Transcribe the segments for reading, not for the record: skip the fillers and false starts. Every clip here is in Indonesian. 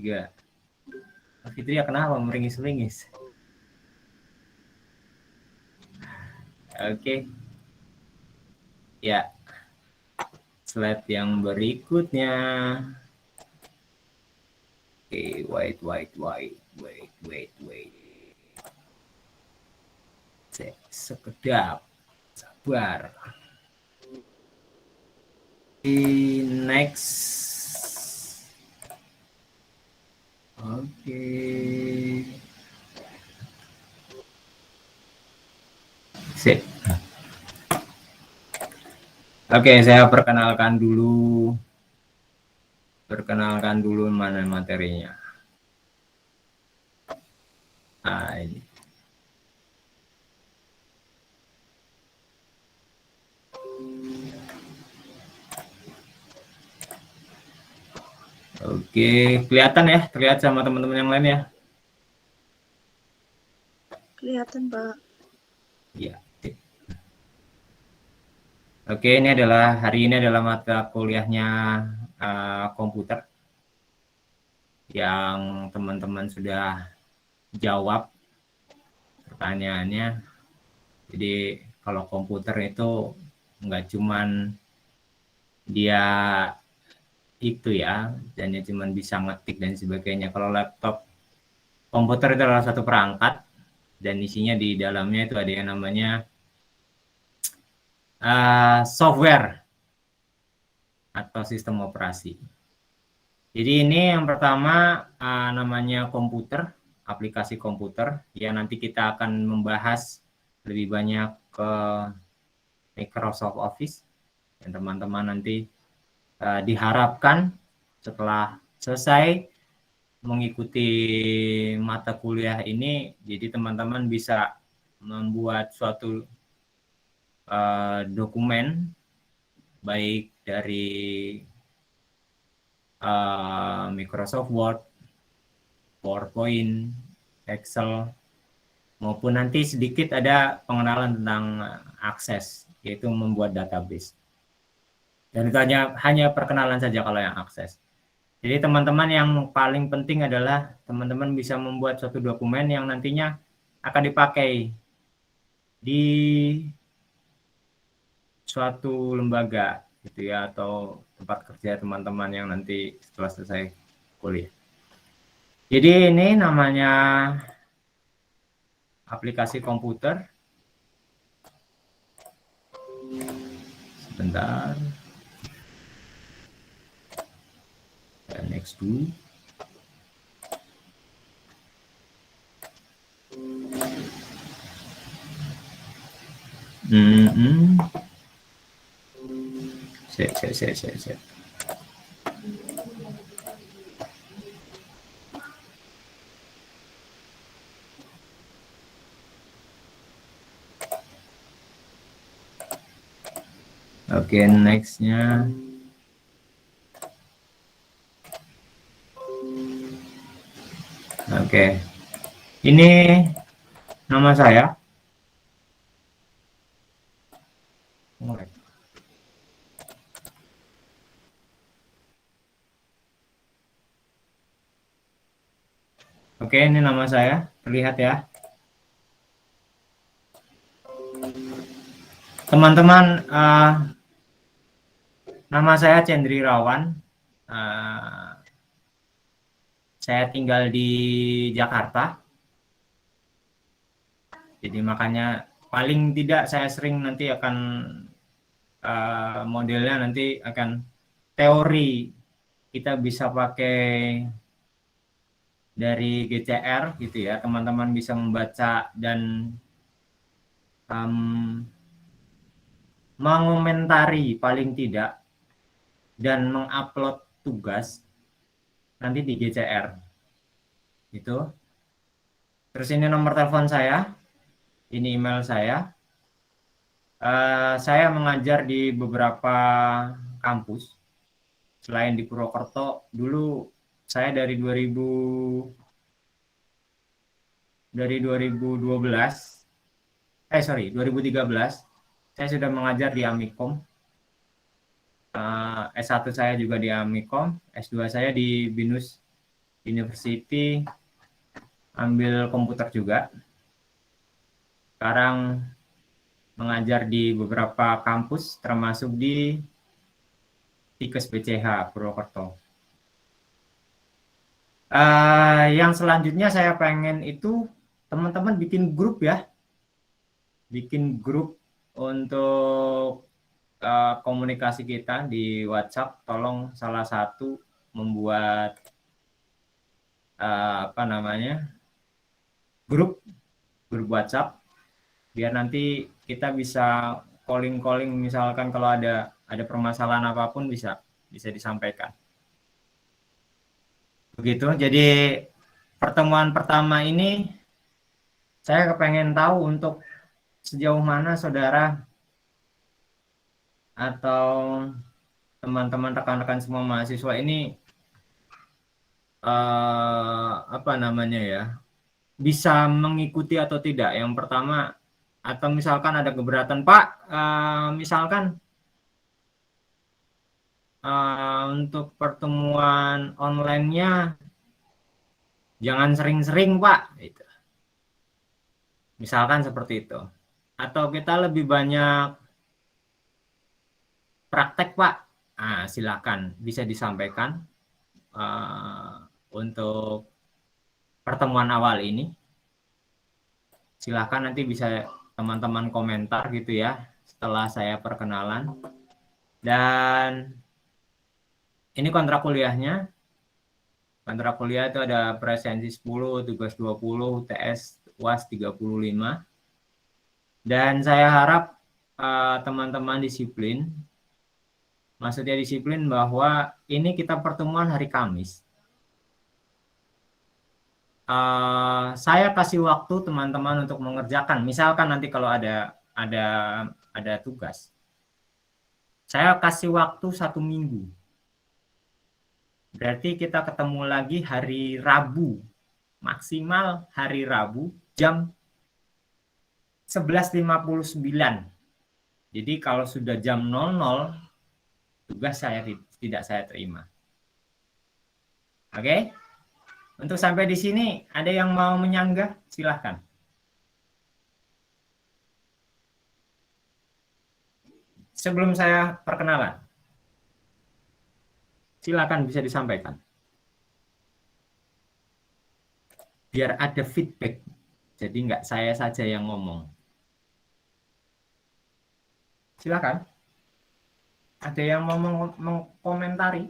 3. Fitri ya kenapa meringis-meringis? Oke. Ya. Slide yang berikutnya. Oke, wait. Sekedap. Sabar. Next. Oke. Sip. Oke, saya perkenalkan dulu mana materinya. Nah, ini. Oke, kelihatan ya? Terlihat sama teman-teman yang lain ya? Kelihatan, Pak. Iya. Oke, hari ini adalah mata kuliahnya komputer yang teman-teman sudah jawab pertanyaannya. Jadi kalau komputer itu nggak cuman dia itu ya, dan cuman bisa ngetik dan sebagainya. Kalau laptop, komputer itu adalah satu perangkat dan isinya di dalamnya itu ada yang namanya software atau sistem operasi. Jadi ini yang pertama namanya komputer, aplikasi komputer, yang nanti kita akan membahas lebih banyak ke Microsoft Office. Dan teman-teman nanti diharapkan setelah selesai mengikuti mata kuliah ini, jadi teman-teman bisa membuat suatu dokumen baik dari Microsoft Word, PowerPoint, Excel, maupun nanti sedikit ada pengenalan tentang akses, yaitu membuat database. Dan itu hanya perkenalan saja kalau yang akses. Jadi teman-teman yang paling penting adalah teman-teman bisa membuat suatu dokumen yang nantinya akan dipakai di suatu lembaga gitu ya, atau tempat kerja teman-teman yang nanti setelah selesai kuliah. Jadi ini namanya aplikasi komputer. Sebentar. Dan next dulu. Set. Oke, next-nya. Oke. Ini nama saya. Oke, ini nama saya. Terlihat ya. Teman-teman, nama saya Cendri Rawan. Saya tinggal di Jakarta. Jadi makanya paling tidak saya sering nanti akan modelnya nanti akan teori kita bisa pakai dari GCR gitu ya. Teman-teman bisa membaca dan mengomentari paling tidak dan mengupload tugas nanti di GCR itu. Terus ini nomor telepon saya, ini email saya. Saya mengajar di beberapa kampus selain di Purwokerto. Dulu saya dari 2013 saya sudah mengajar di Amikom. S1 saya juga di Amikom, S2 saya di BINUS University, ambil komputer juga. Sekarang mengajar di beberapa kampus, termasuk di Tikes BCH Purwokerto. Yang selanjutnya saya pengen itu teman-teman bikin grup ya, bikin grup untuk komunikasi kita di WhatsApp. Tolong salah satu membuat grup WhatsApp, biar nanti kita bisa calling misalkan kalau ada permasalahan apapun bisa disampaikan. Begitu. Jadi pertemuan pertama ini saya kepengen tahu untuk sejauh mana saudara atau teman-teman rekan-rekan semua mahasiswa ini bisa mengikuti atau tidak. Yang pertama, atau misalkan ada keberatan, Pak, misalkan untuk pertemuan online-nya jangan sering-sering, Pak, gitu. Misalkan seperti itu. Atau kita lebih banyak praktek, Pak. Silakan bisa disampaikan untuk pertemuan awal ini. Silakan nanti bisa teman-teman komentar gitu ya setelah saya perkenalan. Dan ini kontrak kuliahnya. Kontrak kuliah itu ada presensi 10, tugas 20, TS UAS 35. Dan saya harap teman-teman disiplin. Maksudnya disiplin bahwa ini kita pertemuan hari Kamis. Saya kasih waktu teman-teman untuk mengerjakan. Misalkan nanti kalau ada tugas, saya kasih waktu 1 minggu. Berarti kita ketemu lagi hari Rabu, maksimal hari Rabu jam 11.59. Jadi kalau sudah jam 00, tugas tidak saya terima. Oke? Untuk sampai di sini, ada yang mau menyanggah? Silahkan. Sebelum saya perkenalan, silakan bisa disampaikan. Biar ada feedback, jadi nggak saya saja yang ngomong. Silakan. Ada yang mau mengkomentari?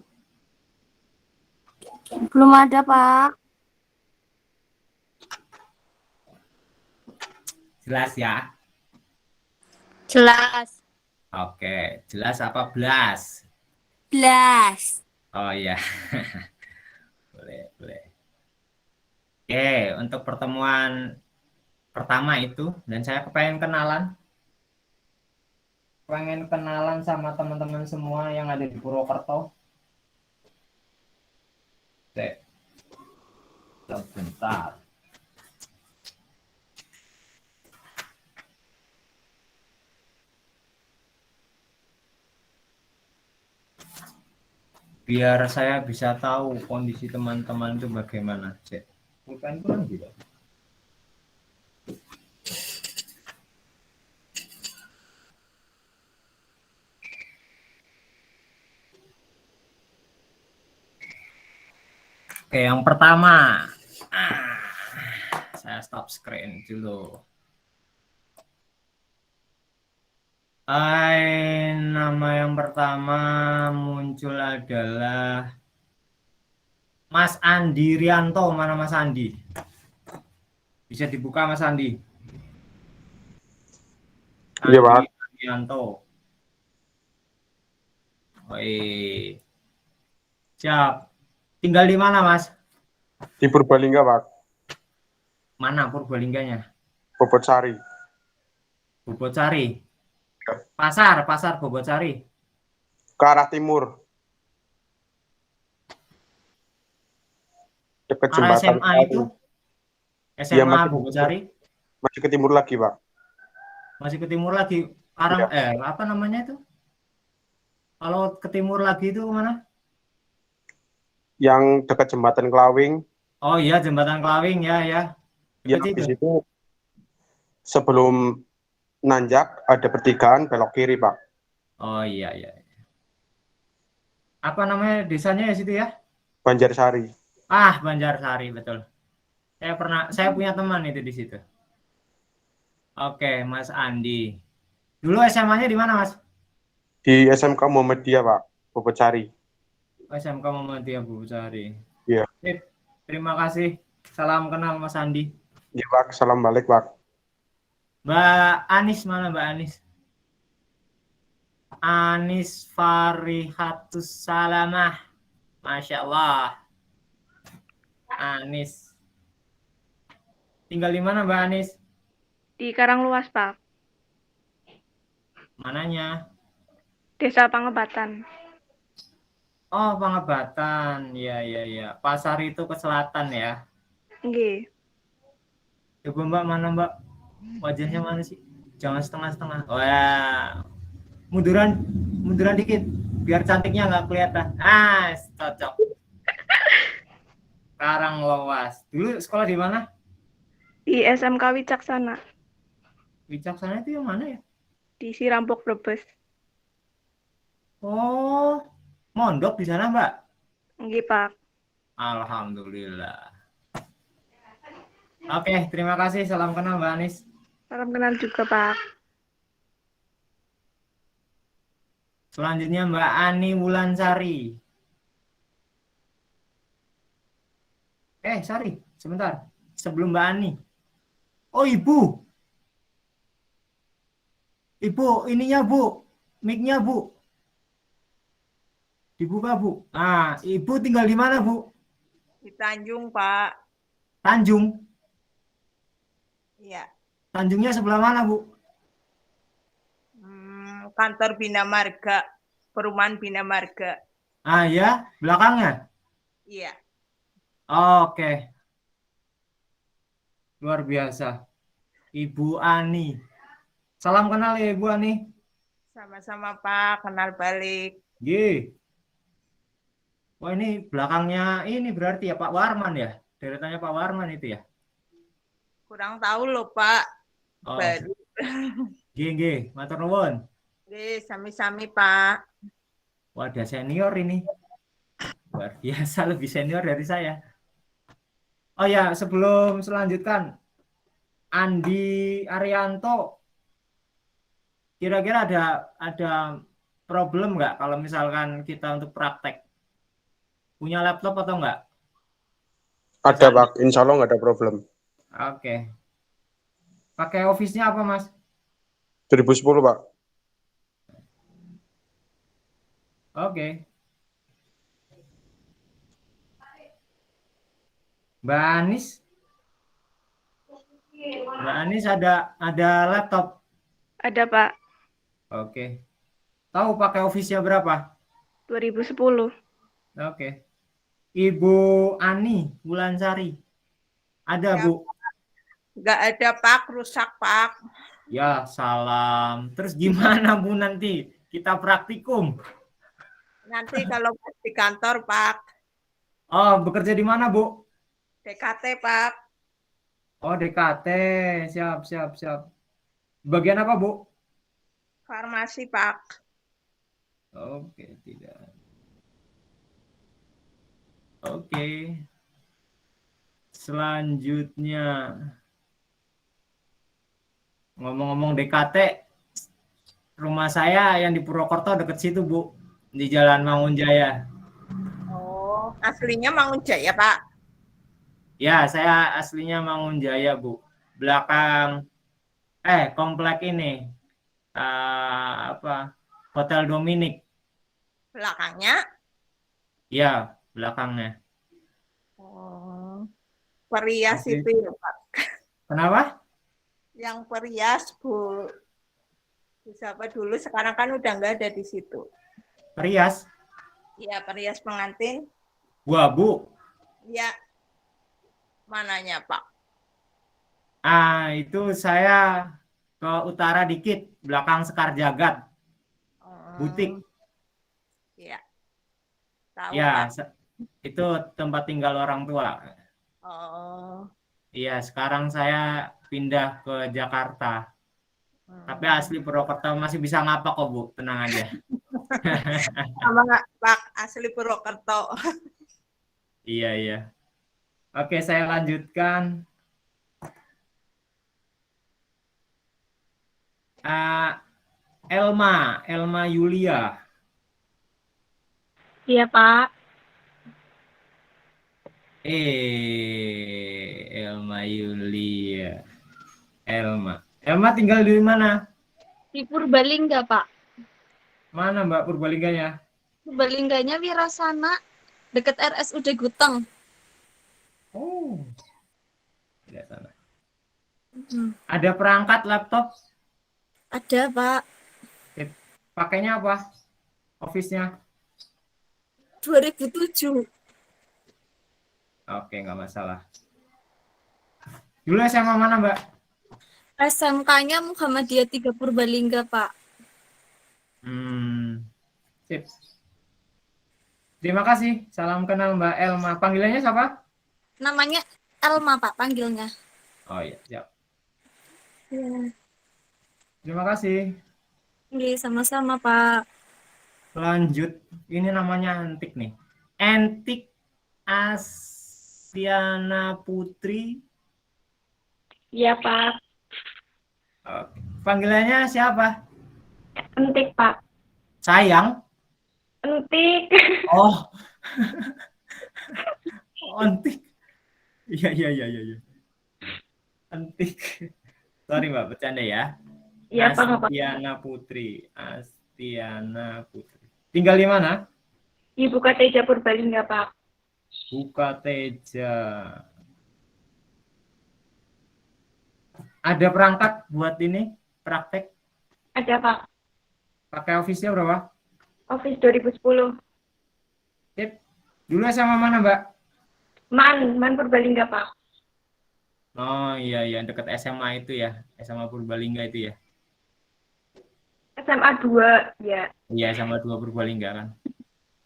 Belum ada, Pak. Jelas ya? Jelas. Oke, jelas apa belas? Belas. Oh iya. Boleh. Oke, untuk pertemuan pertama itu, dan saya pengen kenalan sama teman-teman semua yang ada di Purwokerto. Oke. Sebentar. Biar saya bisa tahu kondisi teman-teman itu bagaimana. Cek. Pulpen kurang gitu. Oke, yang pertama. Saya stop screen dulu. Nama yang pertama muncul adalah Mas Andi Rianto. Mana Mas Andi? Bisa dibuka Mas Andi? Iya, Pak. Rianto. Siap. Tinggal di mana, Mas? Di Purbalingga, Pak. Mana Purbalingganya? Bobotsari. Bobotsari. Pasar Bobotsari. Ke arah timur. Dekat Arah jembatan. SMA itu? SMA Ya, masih Bobotsari? Masih ke timur lagi, Pak. Masih ke timur lagi. Arah Ya. apa namanya itu? Kalau ke timur lagi itu mana? Yang dekat jembatan Kelawing. Oh iya, Jembatan Kelawing ya, ya. Ya, Dekat di situ. situ sebelum nanjak ada pertigaan belok kiri, Pak. Oh iya, iya. Apa namanya desanya ya situ ya? Banjarsari. Ah, Banjarsari, betul. Saya punya teman itu di situ. Oke, Mas Andi. Dulu SMA-nya di mana, Mas? Di SMK Muhammadiyah, Pak. Bobocari. SMK Muhammadiyah Bukit. Iya. Sip. Terima kasih. Salam kenal Mas Andi. Iya, Pak. Salam balik, Pak. Mbak Anis mana Mbak Anis? Anis Farihatus Salamah. Masya Allah. Anis. Tinggal di mana Mbak Anis? Di Karangluas, Pak. Mananya? Desa Pangebatan. Oh, Pangebatan. Ya, ya, ya. Pasar itu ke selatan ya. Nggih. Coba Mbak, mana Mbak? Wajahnya mana sih? Jangan setengah-setengah. Oh ya. Munduran dikit. Biar cantiknya nggak kelihatan. Ah, cocok. Karanglewas. Dulu sekolah di mana? Di SMK Wicaksana. Wicaksana itu yang mana ya? Di Sirampok, Brebes. Oh, mondok di sana, Mbak? Nggih, Pak. Alhamdulillah. Oke, terima kasih. Salam kenal, Mbak Anis. Salam kenal juga, Pak. Selanjutnya Mbak Ani Wulansari. Sari, sebentar. Sebelum Mbak Ani. Oh, Ibu. Ibu, ininya Bu. Mic-nya Bu. Dibuka, Bu. Nah, Ibu tinggal di mana, Bu? Di Tanjung, Pak. Tanjung. Iya. Tanjungnya sebelah mana, Bu? Kantor Bina Marga, Perumahan Bina Marga. Ah, ya, belakangnya. Iya. Oke. Luar biasa. Ibu Ani. Salam kenal ya, Ibu Ani. Sama-sama, Pak. Kenal balik. Ye. Wah, ini belakangnya ini berarti ya Pak Warman ya? Deretannya Pak Warman itu ya? Kurang tahu loh, Pak. Oh, Baru. Nggih, matur nuwun. Oke, sami-sami, Pak. Wah, ada senior ini. Luar biasa, lebih senior dari saya. Oh ya, sebelum selanjutkan, Andi Arianto, kira-kira ada problem nggak kalau misalkan kita untuk praktek? Punya laptop atau enggak? Ada, Pak. Insya Allah nggak ada problem. Oke. Pakai Office-nya apa, Mas? 2010, Pak. Oke. Mbak Anis? Mbak Anis ada laptop? Ada, Pak. Oke. Tahu pakai Office-nya berapa? 2010. Oke. Ibu Ani Wulansari. Ada, Ya, Bu? nggak ada, Pak. Rusak, Pak. Ya, salam. Terus gimana, Bu, nanti? Kita praktikum. Nanti kalau di kantor, Pak. Oh, bekerja di mana, Bu? DKT, Pak. Oh, DKT. Siap. Bagian apa, Bu? Farmasi, Pak. Oke, tidak. Oke. Selanjutnya, ngomong-ngomong DKT, rumah saya yang di Purwokerto deket situ, Bu. Di Jalan Mangunjaya. Oh, aslinya Mangunjaya, Pak. Ya, saya aslinya Mangunjaya, Bu. Belakang, komplek ini. Hotel Dominic. Belakangnya. Ya, belakangnya. Oh, Perias Oke. itu ya, Pak. Kenapa? Yang Perias, Bu. Siapa dulu, sekarang kan udah nggak ada di situ. Perias? Iya, Perias pengantin. Wah, Bu. Ya, mananya, Pak? Itu saya ke utara dikit, belakang Sekar Jagad. Butik. Iya. Tahu, Ya, Pak. itu tempat tinggal orang tua. Oh. Iya, sekarang saya pindah ke Jakarta. Tapi asli Purwokerto, masih bisa ngapa kok, Bu. Tenang aja. Sama nggak, Pak? Asli Purwokerto. Iya, iya. Oke, saya lanjutkan. Elma Yulia. Iya, Pak. Elma Yulia. Elma tinggal di mana? Di Purbalingga, Pak. Mana Mbak Purbalingganya? Purbalingganya Wirasana, deket RSUD Guteng. Oh, tidak sana. Hmm. Ada perangkat laptop? Ada, Pak. Pakainya apa? Office-nya? 2007. Oke, nggak masalah. Dulu SMA mana, Mbak? SMK-nya Muhammadiyah 3 Purbalingga, Pak. Sip. Terima kasih. Salam kenal Mbak Elma. Panggilannya siapa? Namanya Elma, Pak, panggilnya. Oh iya, siap. Ya. Terima kasih. Oke, sama-sama, Pak. Lanjut. Ini namanya Antik nih. Antik Astiana Putri. Iya, Pak. Oke. Panggilannya siapa? Entik, Pak. Sayang. Entik. Oh. Antik. Iya. Antik. Sorry Mbak, bercanda ya. Iya, Pak. Nggak apa-apa. Astiana Putri. Tinggal di mana? Ibu Kateja Purbalingga, Pak. Bukateja. Ada perangkat buat ini praktek? Ada, Pak. Pakai Office-nya berapa? Office 2010. Sip. Dulu sama mana Mbak? Man Purbalingga, Pak. Oh iya, dekat SMA itu ya. SMA Purbalingga itu ya. SMA 2, ya. Iya, SMA 2 Purbalingga kan.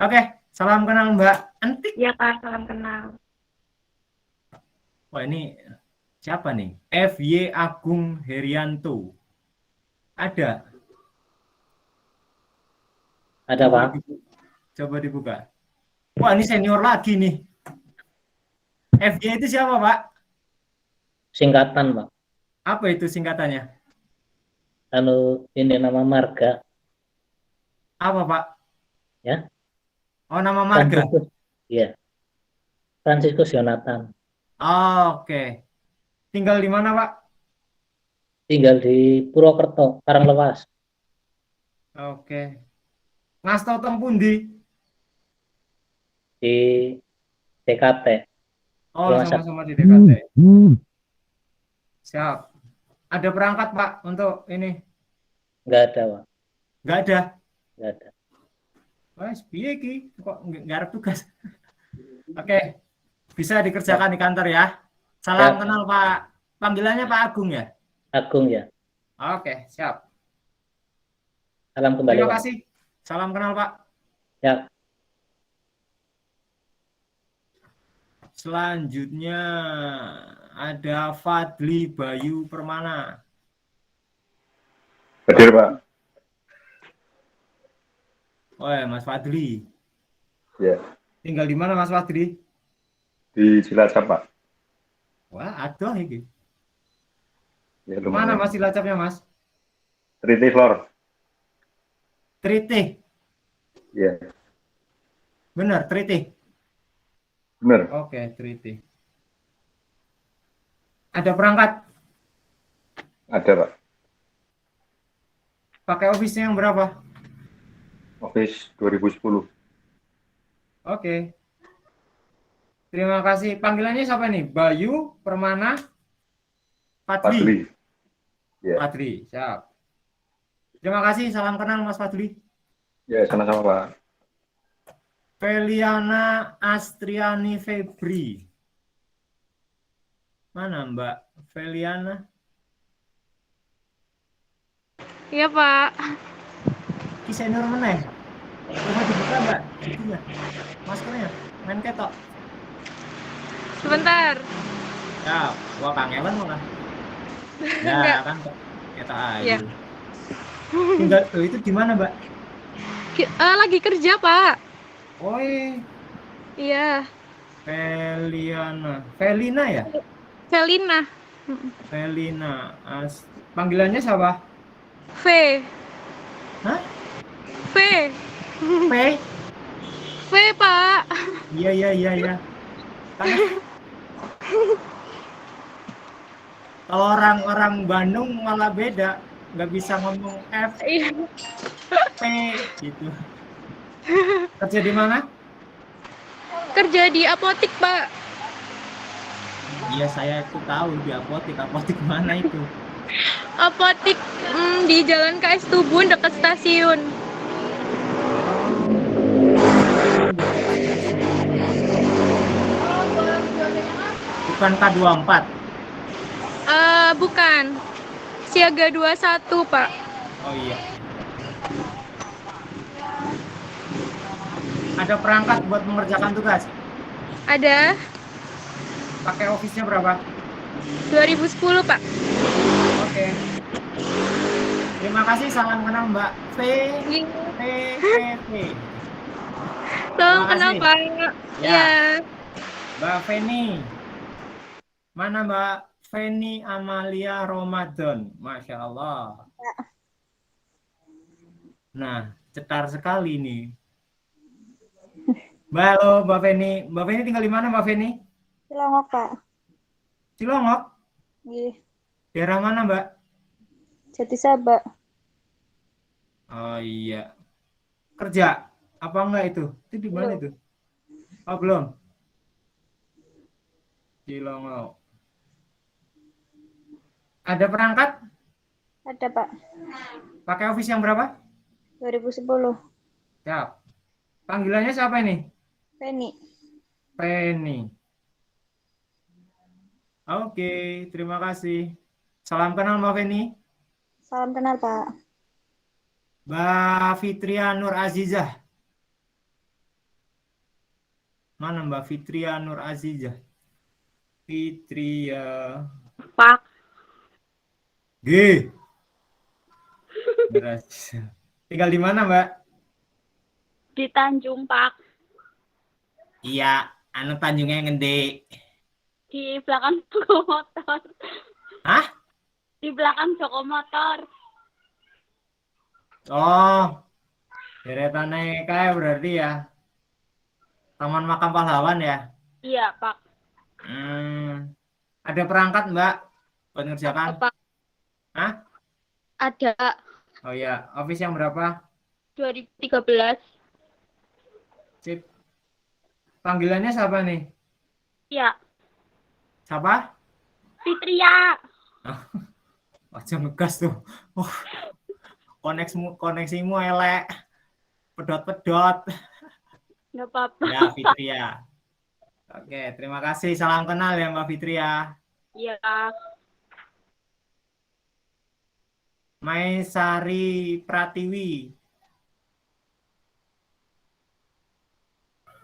Oke, salam kenal Mbak Antik. Iya, Pak. Salam kenal. Wah, ini siapa nih? FY Agung Herianto. Ada? Ada, Pak. Coba dibuka. Wah, ini senior lagi nih. FY itu siapa, Pak? Singkatan, Pak. Apa itu singkatannya? Ini nama marga. Apa, Pak? Ya. Oh, nama marga. Iya. Franciscus Yonatan. Oh, oke. Tinggal di mana, Pak? Tinggal di Purwokerto, Karanglewas. Oke. Ngasto teng pundi? Di TKT. Oh, Rumah sama-sama di DKT. Siap. Ada perangkat, Pak, untuk ini? Enggak ada, Pak. Nggak ada. Enggak ada. Wes, piye iki? Kok ngarep tugas? Oke. Bisa dikerjakan di kantor ya. Salam Ya. kenal, Pak. Panggilannya Pak Agung ya? Agung ya. Oke, siap. Salam kembali, Terima Pak. kasih. Salam kenal, Pak. Ya. Selanjutnya ada Fadli Bayu Permana. Hadir, Pak. Oh ya, Mas Fadli. Ya, Tinggal di mana Mas Fadli? di Cilacap, Pak. Wah, aduh iki. Ya, Mana lumayan. Mas Cilacapnya, Mas? Triti Floor. Triti. Ya, Benar, Triti. benar. Oke, Triti. Ada perangkat? Ada, Pak. Pakai Office-nya yang berapa? Office 2010. Oke. Terima kasih. Panggilannya siapa nih? Bayu Permana Fadli. Fadli. Ya, Fadli, siap. Terima kasih. Salam kenal Mas Fadli. ya sama-sama, Pak. Feliana Astriani Febri. Mana Mbak Feliana? Iya, Pak. Ki senior mana ya? Coba dibuka Mbak. Itunya. Maskernya. Main ketok. Sebentar. Ya, wah kangen mau kan? Enggak. Ya kan kita Iya. aja. Tinggal itu di mana, Mbak? Lagi kerja, Pak. Oh, Iya. Felina ya? Felina. Felina. Panggilannya siapa? V. Hah? V. P? V, Pak. Iya. Kan kalau orang Bandung malah beda, nggak bisa ngomong F, Iya. P gitu. Kerja di mana? Kerja di apotik, Pak. Iya, saya itu tahu di apotik. Apotik mana itu? Apotik di Jalan KS Tubun dekat stasiun. Bukan K24. Bukan. Siaga 21, Pak. Oh iya. Ada perangkat buat mengerjakan tugas. Ada Pakai Office-nya berapa? 2010, Pak. Oke. Terima kasih, salam kenal Mbak V. Salam Terima kenal, kasih. Pak. Ya. Iya. Mbak Feni. Mana Mbak Feni Amalia Ramadan? Masya Allah. Nah, cetar sekali nih. Halo Mbak Feni. Mbak Feni tinggal di mana Mbak Feni? Cilongok, Pak. Cilongok? Iya. Daerah mana Mbak? Jatisaba. Oh iya. Kerja? Apa enggak itu? Itu di mana itu? Oh belum. Cilongok. Ada perangkat? Ada, Pak. Pakai Office yang berapa? 2010. Siap. Panggilannya siapa ini? Penny. Penny. Oke, terima kasih. Salam kenal Mbak Penny. Salam kenal, Pak. Mbak Fitria Nur Azizah. Mana Mbak Fitria Nur Azizah? Fitria. Pak. G. Beras. Tinggal di mana Mbak? Di Tanjung, Pak. Iya, anu Tanjungnya ngende. Di belakang toko motor. Hah? Di belakang toko motor. Oh, deretannya kayak berarti ya. Taman Makam Pahlawan ya? Iya, Pak. Ada perangkat Mbak buat ngerjakan? Pak. Hah? Ada Oh ya, Office yang berapa? 2013. Sip. Panggilannya siapa nih? Iya. Siapa? Fitria. Aja ngegas tuh. Koneksimu elek. Pedot-pedot. Nggak apa-apa. Ya, Fitria. Oke, terima kasih. Salam kenal ya Mbak Fitria. Iya. Maisari Pratiwi.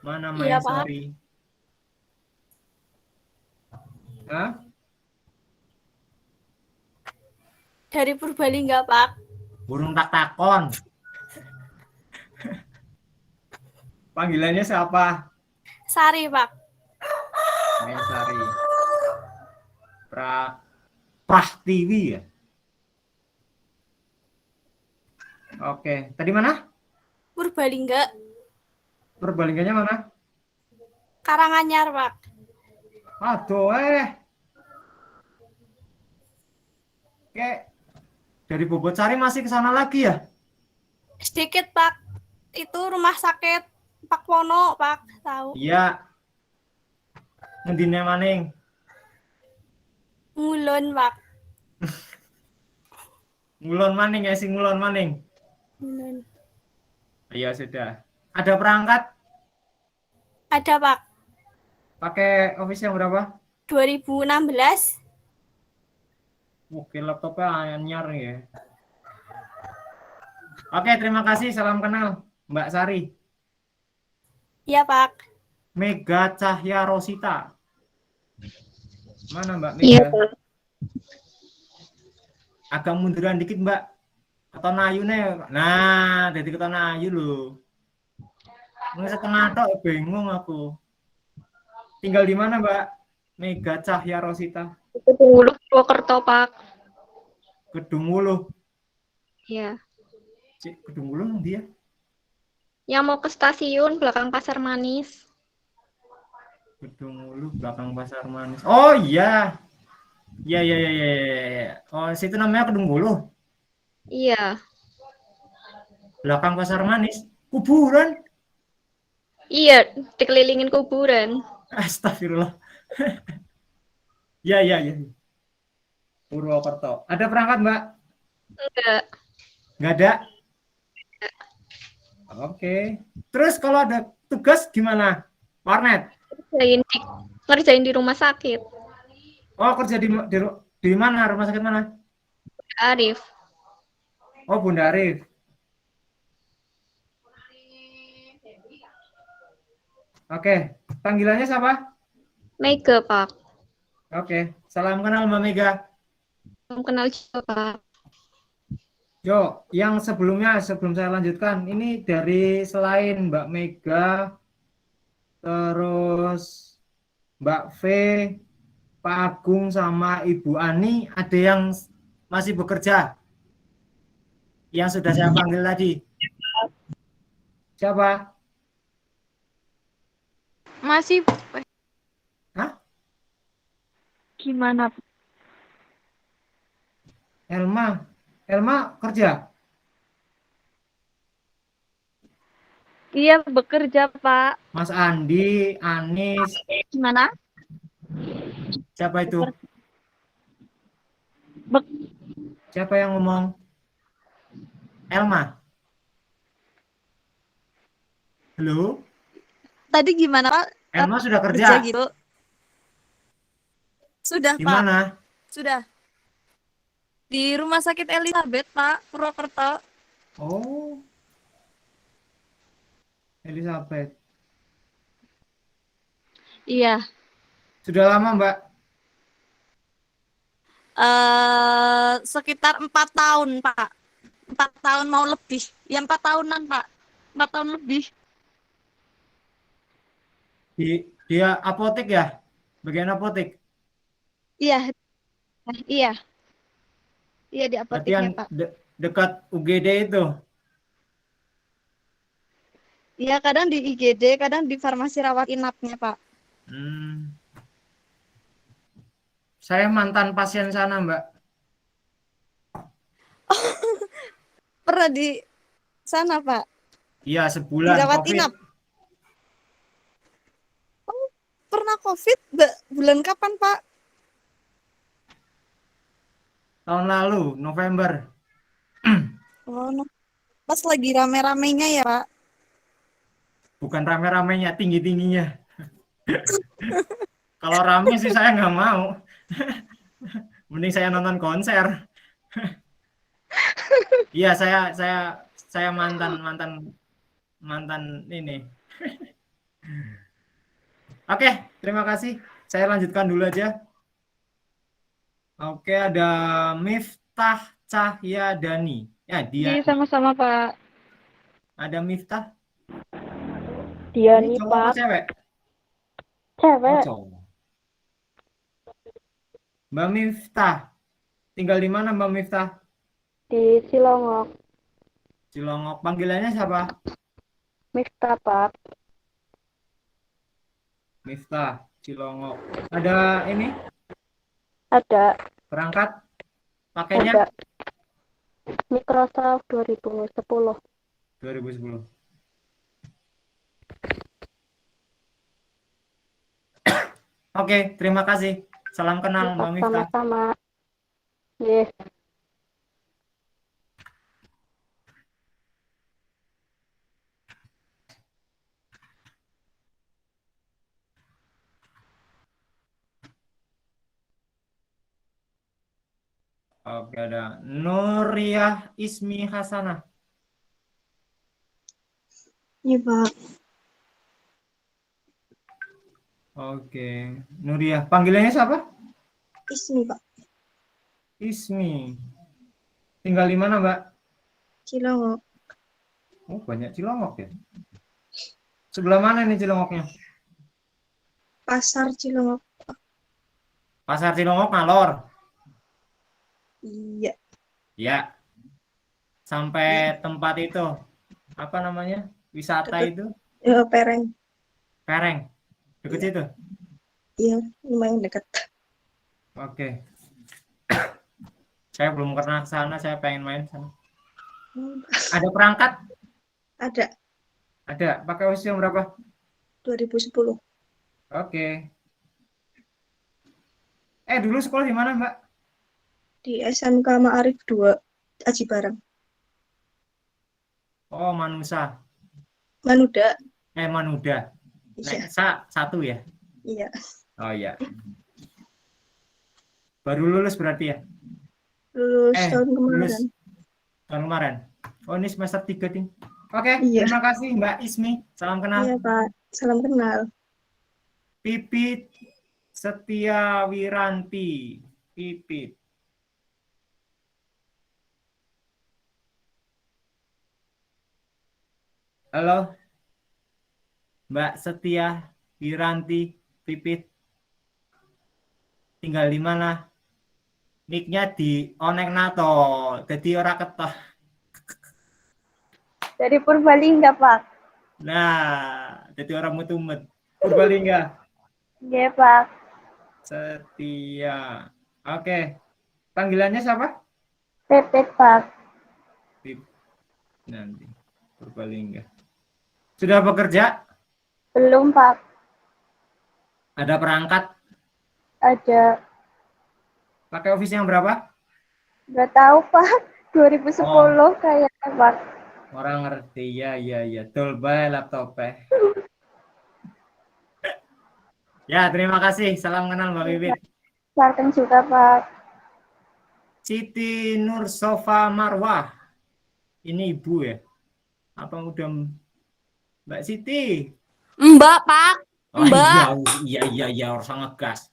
Mana Iya, Pak. Maisari? Hah? Dari Purbalingga, Pak. Burung tak takon. Panggilannya siapa? Sari, Pak. Maisari. Pratiwi ya? Oke, tadi mana? Purbalingga. Perbalingannya mana? Karanganyar, Pak. Aduh, Oke, dari Bobotsari masih ke sana lagi ya? Sedikit, Pak. Itu rumah sakit Pak Wono, Pak. Tahu. Iya. Ngendine maning? Ngulon, Pak. Ngulon maning ya, sing ngulon maning. Ngulon. Iya sudah. Ada perangkat? Ada, Pak. Pakai Office yang berapa? 2016. Oke, laptopnya anyar ya. Oke, terima kasih. Salam kenal, Mbak Sari. Iya, Pak. Mega Cahya Rosita. Mana Mbak Iya, Mega? Pak. Agak munduran dikit Mbak. Keton ayu nih. Nah, jadi keton ayu loh. Nggak setengah tok bingung aku. Tinggal di mana Mbak? Mega Cahya Rosita. Kedungulu Purwokerto, Pak. Kedung Wuluh. Iya. Cik, Kedung Wuluh dia. Yang mau ke stasiun belakang Pasar Manis. Kedung Wuluh belakang Pasar Manis. Oh iya. Iya iya iya iya. Iya. Oh, situ namanya Kedung Wuluh. Iya. Belakang Pasar Manis. Kuburan. Iya, dikelilingin kuburan. Astagfirullah. Iya iya iya. Purwokerto. Ada perangkat Mbak? Enggak. Nggak ada. Oke. Terus kalau ada tugas gimana? Warnet. Ngerjain di rumah sakit. Oh, kerja di mana? Rumah sakit mana? Arif. Oh, Bunda Arif. Oke. Panggilannya siapa? Mega, Pak. Oke. Salam kenal Mbak Mega. Belum kenal juga, Pak. Yo, yang sebelumnya sebelum saya lanjutkan, ini dari selain Mbak Mega, terus Mbak V, Pak Agung sama Ibu Ani, ada yang masih bekerja? Yang sudah saya panggil tadi. Siapa? Masih Hah? gimana? Elma. Elma kerja? Iya, bekerja, Pak. Mas Andi, Anis, Gimana? siapa itu? Bek- Siapa yang ngomong? Elma. Halo? Tadi gimana Pak? Elma sudah Kerja kerja? gitu. Sudah Di Pak, mana? sudah. Di Rumah Sakit Elizabeth Pak, Purwokerto. Oh, Elizabeth. Iya. Sudah lama, Mbak? Sekitar 4 tahun Pak. 4 tahun mau lebih. Ya 4 tahunan Pak. 4 tahun lebih. Dia apotek ya? Bagian apotek. Iya. Iya. Iya di Berarti apoteknya yang Pak. dekat UGD itu. Iya kadang di IGD, kadang di farmasi rawat inapnya Pak. Saya mantan pasien sana, Mbak. Pernah di sana Pak. Iya, sebulan Dirawat COVID. inap. Oh, pernah COVID bulan kapan Pak? Tahun lalu, November. Oh, pas lagi rame-ramenya ya Pak. Bukan rame-ramenya, tinggi-tingginya. Kalau rame sih saya nggak mau. Mending saya nonton konser. Iya, saya mantan ini. Oke, terima kasih. Saya lanjutkan dulu aja. Oke, ada Miftah Cahyadani. Ya, dia. Iya, sama-sama, Pak. Ada Miftah. Diani, Ini cowok apa Pak. cewek? Cewek. Oh, cowok. Mbak Miftah. Tinggal di mana Mbak Miftah? Di Cilongok. Cilongok. Panggilannya siapa? Miftah, Pak. Miftah, Cilongok. Ada ini? Ada. Perangkat? Pakainya? Ada. Microsoft 2010. 2010. Oke, terima kasih. Salam kenal Mbak Miftah. Sama-sama. Yes. Oke, ada Nuriyah Ismi Hasanah. Iya Pak. Oke, Nuriyah. Panggilannya siapa? Ismi, Pak. Ismi. Tinggal di mana, Mbak? Cilongok. Oh, banyak Cilongok ya. Sebelah mana nih Cilongoknya? Pasar Cilongok. Pasar Cilongok Ngalor. Iya. Ya. Sampai tempat itu. Apa namanya? Wisata Deket. itu? Pereng. Pereng. Dekat situ. Iya, lumayan dekat. Oke. Saya belum pernah ke sana, saya pengen main sana. Ada perangkat? Ada. Ada. Pakai usia berapa? 2010. Oke. Dulu sekolah di mana, Mbak? Di SMK Ma'arif 2, Aji Barang. Oh, Manusa. Manuda. Manuda. Iya. Satu ya? Iya. Oh iya. Baru lulus berarti ya? Lulus tahun kemarin. Lulus tahun kemarin. Oh, ini semester 3 nih. Oke, Iya. terima kasih Mbak Ismi. Salam kenal. Iya, Pak. Salam kenal. Pipit Setia Wiranti. Pipit. Halo. Mbak Setia Wiranti Pipit. Tinggal di mana? Nick-nya di Onek Nato. Jadi ora ketah. Dari Purbalingga, Pak. Nah, jadi orang mutumet. Purbalingga. Iya, Pak. Setia. Oke. Panggilannya siapa? Pepet, Pak. Nanti. Purbalingga. Sudah bekerja? Belum, Pak. Ada perangkat? Ada. Pakai Office yang berapa? Nggak tahu, Pak. 2010 kayaknya, Pak. Orang ngerti. Ya. Dolby laptopnya. Ya, terima kasih. Salam kenal Mbak Bibit. Sarken juga, Pak. Siti Nursofa Marwah. Ini ibu ya? Apa udah Mbak Siti? Mbak, Pak. Oh, Mbak. Iya, harus ngegas.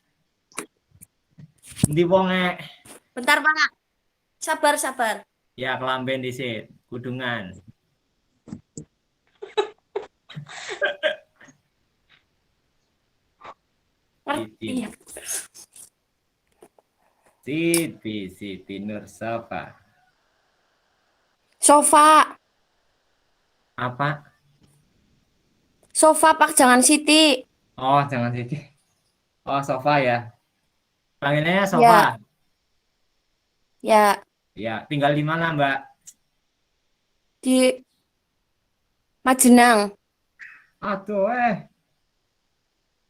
Ndi wonge? Bentar, Pak. Sabar. Ya, kelamben disit, kudungan. Iya. Siti Nursofa. Sofa. Apa? Sofa, Pak, jangan Siti. Oh, jangan Siti. Oh, sofa ya. Panggilannya sofa. Ya, Ya, tinggal di mana, Mbak? di Majenang. Aduh,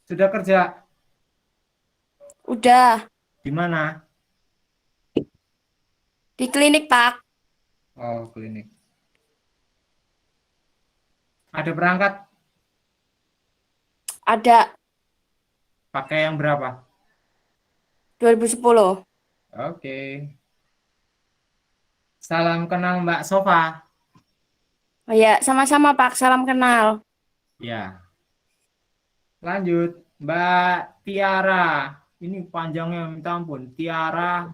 sudah kerja Udah. di mana? Di klinik, Pak. Oh, klinik. Ada perangkat? Ada. Pakai yang berapa? 2010. Oke. Salam kenal Mbak Sofa. Oh ya, sama-sama, Pak. Salam kenal. Ya. Lanjut, Mbak Tiara. Ini panjangnya minta ampun. Tiara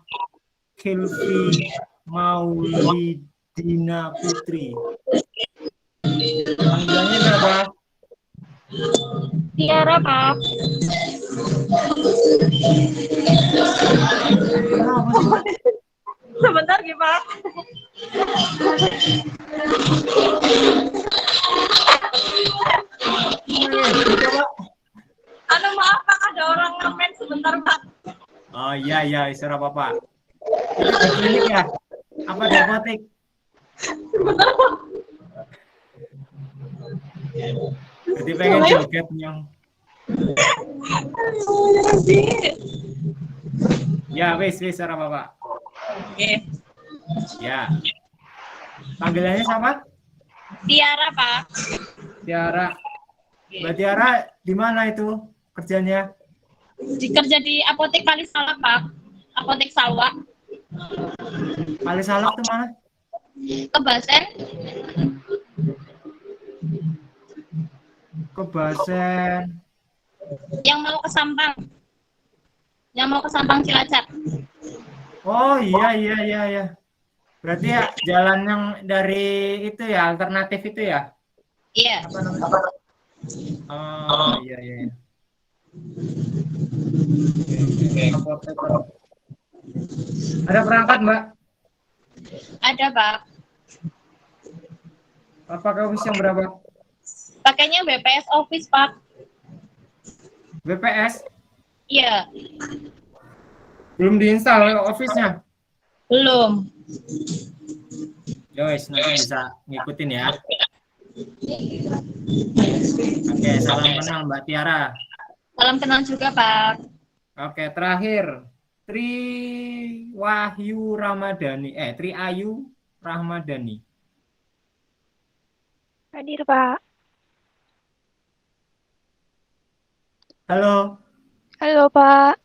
Kilfi Maulidina Putri. Panggilannya berapa? Tiara, Pak. Kenapa sih, Mbak? Sebentar, Pak. Maaf, Pak, ada orang ngamen sebentar, Pak. Oh iya, istilah apa-apa. Ini di klinik ya? Apa di apotek? Jadi pengen joget nyong. Ya, wis, ora apa-apa. Oke. Ya. Panggilannya siapa? Tiara, Pak. Tiara. Mbak Tiara di mana itu kerjanya? Kerja di apotek Kalisalak, Pak. Apotek Salwa. Kalisalak tuh mana? Kebasen. Kebasen. Yang mau ke Sampang. Yang mau ke Sampang Cilacap. Oh iya. Berarti ya jalan yang dari itu ya, alternatif itu ya? Iya. Apa namanya? Oh iya. Oke. Ada perangkat, Mbak? Ada, Pak. Apakah office yang berapa? Pakainya BPS Office, Pak. BPS? Iya. Belum diinstal office-nya? Belum. Joyce, nanti bisa ngikutin ya. Oke, salam kenal Mbak Tiara. Salam kenal juga, Pak. Oke, terakhir. Tri Wahyu Ramadhani. Tri Ayu Ramadhani. Hadir, Pak. Halo, Halo, Pak.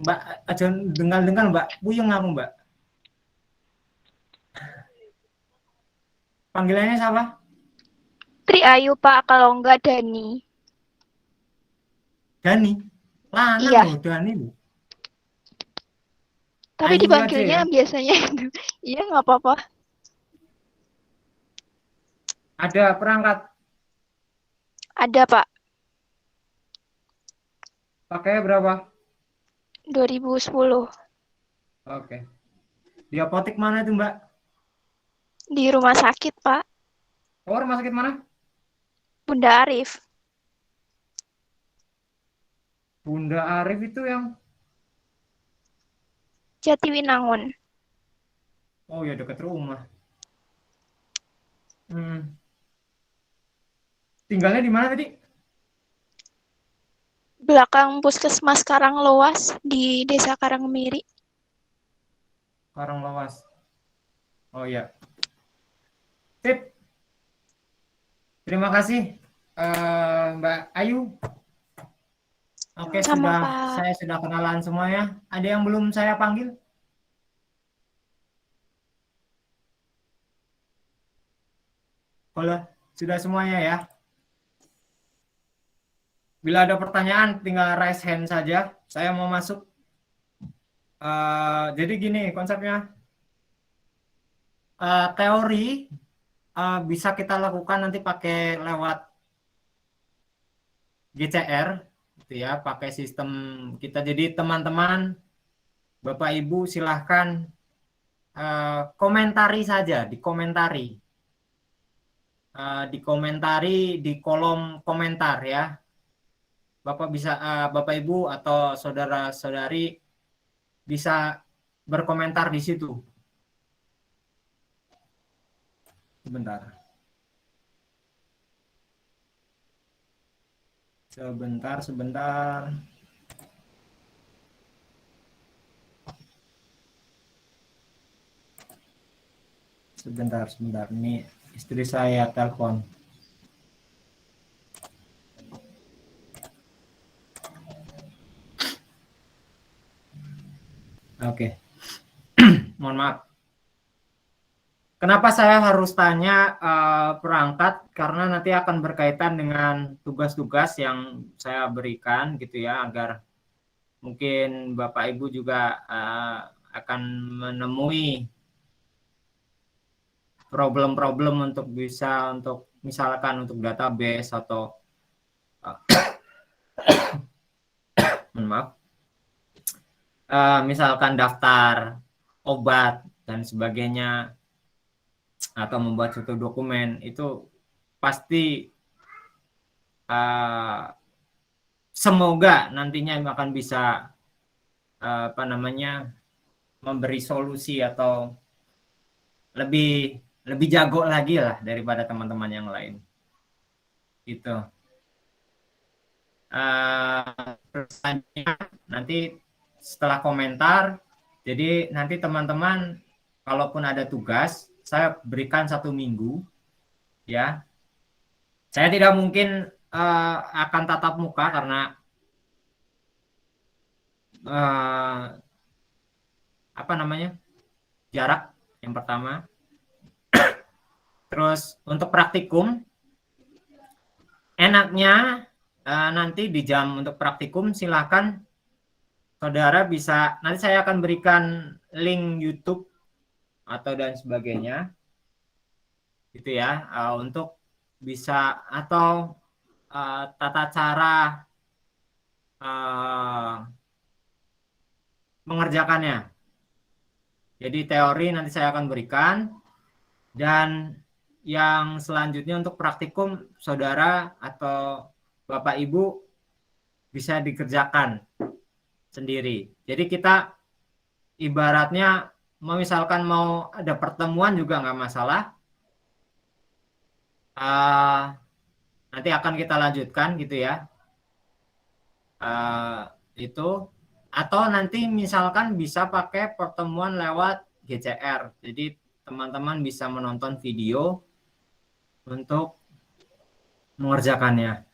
Mbak. Aja dengar Mbak. Puyeng aku, Mbak. Panggilannya siapa? Tri Ayu, Pak. Kalau enggak, Dani. Dani. Lanang Iya. loh, Dani loh. Tapi Ayu dipanggilnya aja ya? biasanya itu. Iya, nggak apa-apa. Ada perangkat. Ada, Pak. Pakainya berapa? 2010. Oke. Di apotek mana itu, Mbak? Di rumah sakit, Pak. Oh, rumah sakit mana? Bunda Arif. Bunda Arif itu yang... Jatiwinangun. Oh ya, dekat rumah. Tinggalnya di mana tadi? Belakang Puskesmas Karangloas di Desa Karangmiri. Karanglewas. Oh ya. Sip. Terima kasih Mbak Ayu. Oke, Sama, Pak. saya sudah kenalan semuanya. Ada yang belum saya panggil? Halo, sudah semuanya ya. Bila ada pertanyaan, tinggal raise hand saja. Saya mau masuk. Jadi gini konsepnya. Teori bisa kita lakukan nanti pakai lewat GCR, gitu ya, pakai sistem kita. Jadi teman-teman, Bapak Ibu silahkan komentari saja, dikomentari di kolom komentar ya. Bapak Ibu atau saudara-saudari bisa berkomentar di situ. Sebentar. Sebentar. Ini istri saya telepon. Oke. Mohon maaf. Kenapa saya harus tanya perangkat? Karena nanti akan berkaitan dengan tugas-tugas yang saya berikan gitu ya, agar mungkin Bapak Ibu juga akan menemui problem-problem untuk misalkan untuk database atau misalkan daftar obat dan sebagainya, atau membuat suatu dokumen, itu pasti semoga nantinya akan bisa memberi solusi atau lebih jago lagi lah daripada teman-teman yang lain. Gitu. Nanti setelah komentar, jadi nanti teman-teman kalaupun ada tugas, saya berikan 1 minggu, ya. Saya tidak mungkin akan tatap muka karena jarak yang pertama. Terus untuk praktikum, enaknya nanti di jam untuk praktikum silakan saudara bisa, nanti saya akan berikan link YouTube atau dan sebagainya gitu ya, untuk bisa atau tata cara mengerjakannya. Jadi teori nanti saya akan berikan, dan yang selanjutnya untuk praktikum saudara atau Bapak Ibu bisa dikerjakan sendiri. Jadi kita ibaratnya misalkan mau ada pertemuan juga nggak masalah. Nanti akan kita lanjutkan gitu ya. Itu atau nanti misalkan bisa pakai pertemuan lewat GCR. Jadi teman-teman bisa menonton video untuk mengerjakannya.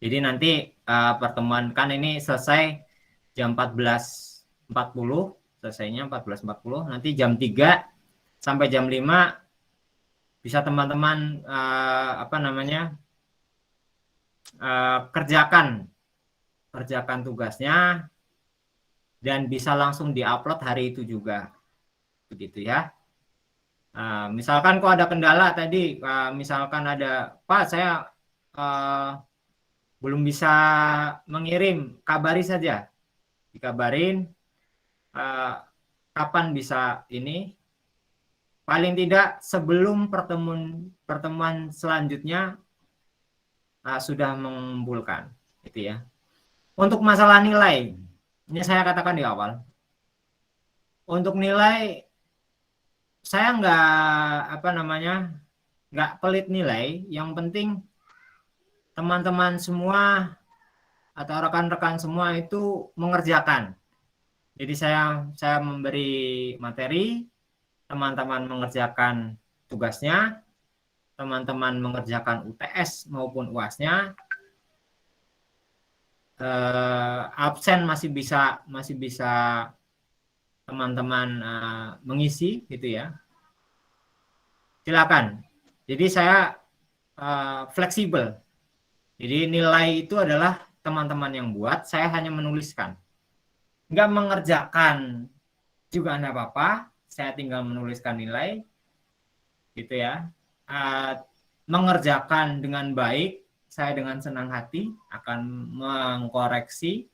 Jadi nanti pertemuan kan ini selesai jam 14.40, selesainya 14.40. Nanti jam 3 sampai jam 5 bisa teman-teman kerjakan tugasnya dan bisa langsung diupload hari itu juga, begitu ya. Misalkan kok ada kendala tadi, misalkan ada, Pak saya belum bisa mengirim, kabari saja, dikabarin kapan bisa ini, paling tidak sebelum pertemuan selanjutnya sudah mengumpulkan, gitu ya. Untuk masalah nilai, ini saya katakan di awal, untuk nilai saya nggak pelit nilai, yang penting teman-teman semua atau rekan-rekan semua itu mengerjakan. Jadi saya memberi materi, teman-teman mengerjakan tugasnya, teman-teman mengerjakan UTS maupun UAS-nya. Absen masih bisa teman-teman mengisi gitu ya. Silakan. Jadi saya fleksibel. Jadi nilai itu adalah teman-teman yang buat, saya hanya menuliskan. Nggak mengerjakan juga enggak apa-apa, saya tinggal menuliskan nilai gitu ya. Mengerjakan dengan baik, saya dengan senang hati akan mengkoreksi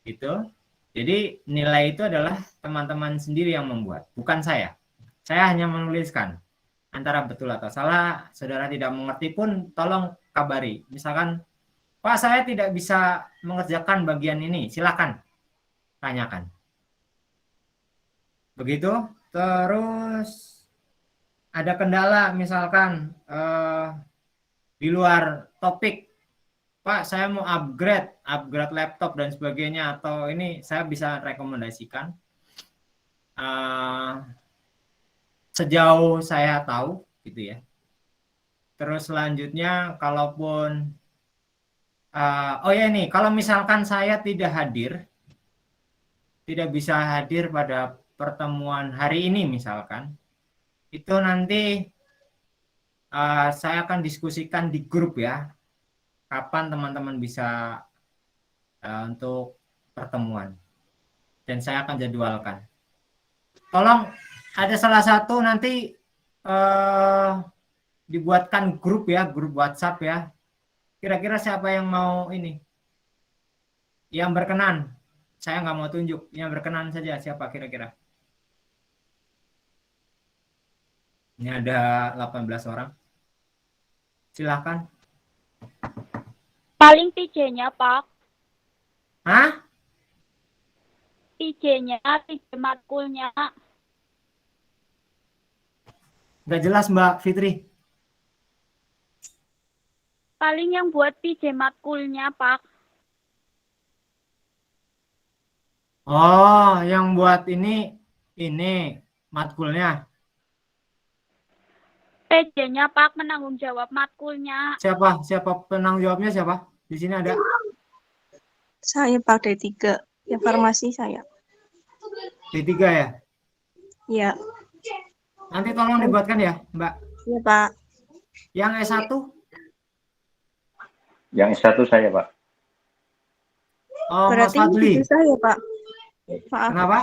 gitu. Jadi nilai itu adalah teman-teman sendiri yang membuat, bukan saya. Saya hanya menuliskan. Antara betul atau salah, saudara tidak mengerti pun tolong kabari. Misalkan, Pak saya tidak bisa mengerjakan bagian ini, silakan tanyakan. Begitu. Terus ada kendala misalkan di luar topik, Pak saya mau upgrade laptop dan sebagainya, atau ini saya bisa rekomendasikan sejauh saya tahu gitu ya. Terus selanjutnya kalaupun kalau misalkan saya tidak bisa hadir pada pertemuan hari ini misalkan, itu nanti saya akan diskusikan di grup ya, kapan teman-teman bisa untuk pertemuan, dan saya akan jadwalkan. Tolong ada salah satu nanti dibuatkan grup ya, grup WhatsApp ya. Kira-kira siapa yang mau ini? Yang berkenan. Saya nggak mau tunjuk, yang berkenan saja siapa kira-kira? Ini ada 18 orang. Silakan. Paling PJ-nya, Pak. Hah? PJ-nya, PJ matkulnya. Nggak jelas Mbak Fitri. Paling yang buat PJ matkulnya, Pak. Oh, yang buat ini matkulnya. PJ-nya, Pak, menanggung jawab matkulnya. Siapa penanggung jawabnya siapa? Di sini ada. Saya Pak D3, ya farmasi saya. D3 ya? Iya. Nanti tolong dibuatkan ya, Mbak. Iya, Pak. Yang S1? Yang S1 saya, Pak. Oh, Mas Berarti ini Fadli. dipisah ya, Pak? Maaf, Kenapa?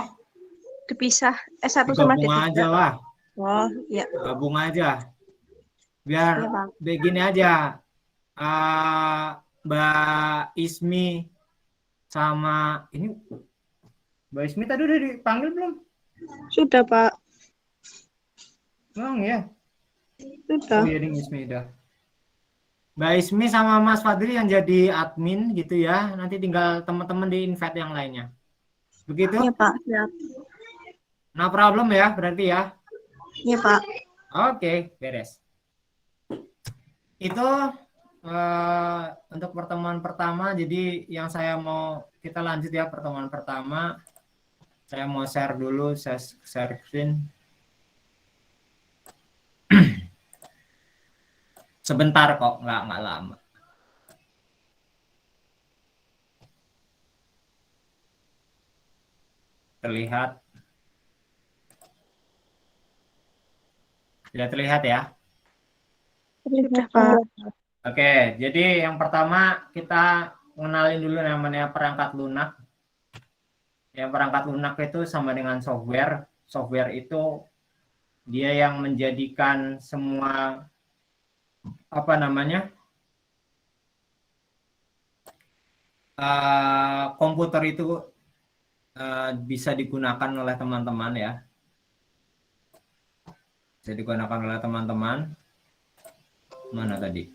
dipisah S1 sama Gabung D3. aja lah. Oh, iya. Gabung aja. Iya, Biar Pak. begini aja. Mbak Ismi sama ini Mbak Ismi tadi udah dipanggil belum? Sudah, Pak. Belum ya? Sudah. Oh iya, ini Ismi udah. Mbak Ismi sama Mas Fadli yang jadi admin gitu ya. Nanti tinggal teman-teman di invite yang lainnya. Begitu? Iya, Pak. Siap. No problem ya, berarti ya. Iya, Pak. Oke, beres. Itu untuk pertemuan pertama. Jadi yang saya mau kita lanjut ya, pertemuan pertama. Saya mau share dulu, saya share screen. Sebentar kok, nggak lama. Terlihat? Tidak terlihat ya? Sudah, Pak. Oke, jadi yang pertama kita mengenalin dulu namanya perangkat lunak. Yang perangkat lunak itu sama dengan software. Software itu dia yang menjadikan semua komputer itu bisa digunakan oleh teman-teman ya. Bisa digunakan oleh teman-teman. Mana tadi?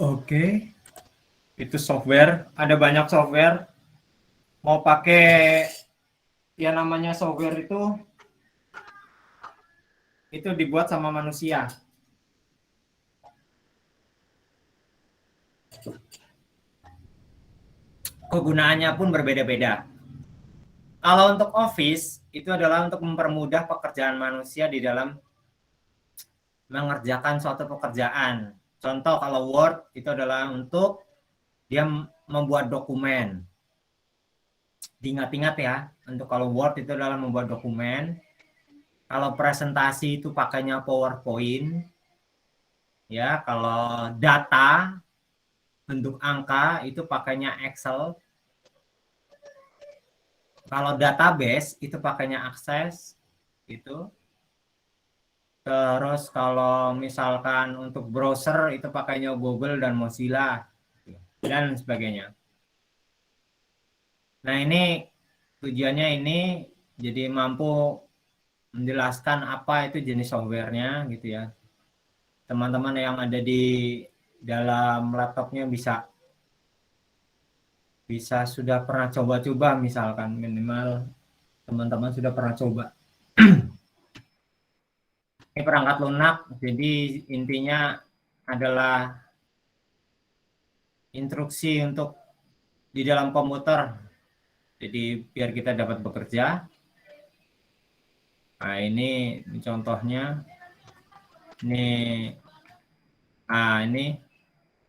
Oke. Itu software, ada banyak software. Mau pakai yang namanya software itu dibuat sama manusia. Kegunaannya pun berbeda-beda. Kalau untuk Office, itu adalah untuk mempermudah pekerjaan manusia di dalam mengerjakan suatu pekerjaan. Contoh kalau Word, itu adalah untuk dia membuat dokumen. Diingat-ingat ya, untuk kalau Word itu adalah membuat dokumen. Kalau presentasi itu pakainya PowerPoint. Ya, kalau data bentuk angka itu pakainya Excel. Kalau database itu pakainya Access gitu. Terus kalau misalkan untuk browser itu pakainya Google dan Mozilla dan sebagainya. Nah, ini tujuannya ini jadi mampu menjelaskan apa itu jenis softwarenya gitu ya. Teman-teman yang ada di dalam laptopnya bisa sudah pernah coba-coba, misalkan minimal teman-teman sudah pernah coba. Ini perangkat lunak, jadi intinya adalah instruksi untuk di dalam komputer. Jadi biar kita dapat bekerja. Nah, ini contohnya. Ini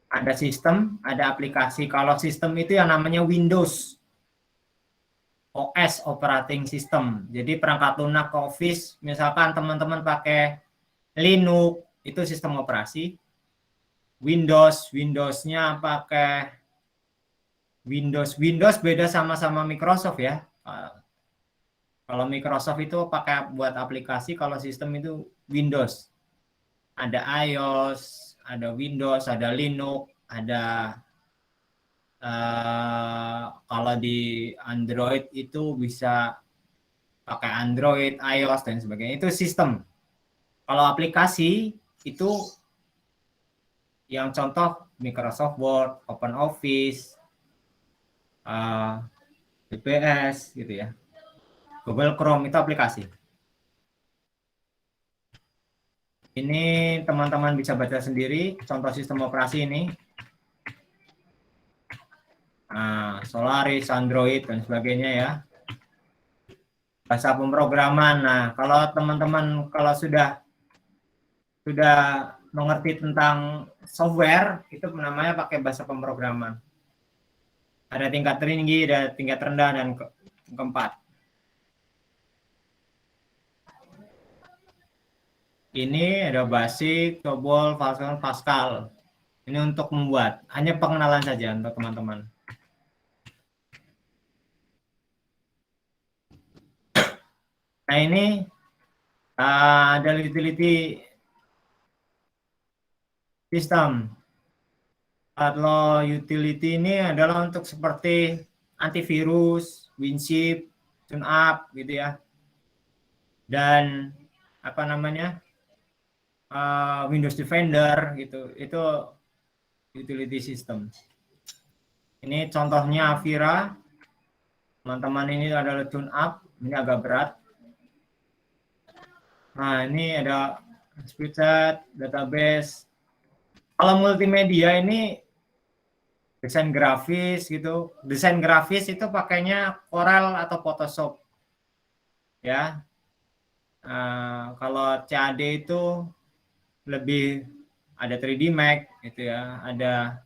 ada sistem, ada aplikasi. Kalau sistem itu yang namanya Windows. OS, operating system. Jadi perangkat lunak Office, misalkan teman-teman pakai Linux, itu sistem operasi. Windowsnya pakai Windows beda sama Microsoft ya. Kalau Microsoft itu pakai buat aplikasi, kalau sistem itu Windows. Ada iOS, ada Windows, ada Linux, ada kalau di Android itu bisa pakai Android, iOS dan sebagainya. Itu sistem. Kalau aplikasi itu yang contoh Microsoft Word, OpenOffice, VPS gitu ya. Google Chrome itu aplikasi. Ini teman-teman bisa baca sendiri contoh sistem operasi ini. Solaris, Android dan sebagainya ya. Bahasa pemrograman. Nah, kalau teman-teman kalau sudah mengerti tentang software, itu namanya pakai bahasa pemrograman. Ada tingkat tinggi, ada tingkat rendah, dan keempat. Ini ada Basic, COBOL, Python, Pascal. Ini untuk membuat, hanya pengenalan saja untuk teman-teman. Nah ini ada utility system. Kalau utility ini adalah untuk seperti antivirus, WinZip, TuneUp gitu ya. Dan apa namanya? Windows Defender gitu. Itu utility system. Ini contohnya Avira. Teman-teman, ini adalah TuneUp, ini agak berat. Nah, ini ada spreadsheet, database. Kalau multimedia ini desain grafis gitu. Desain grafis itu pakainya Corel atau Photoshop. Ya. Kalau CAD itu lebih ada 3D Max gitu ya. Ada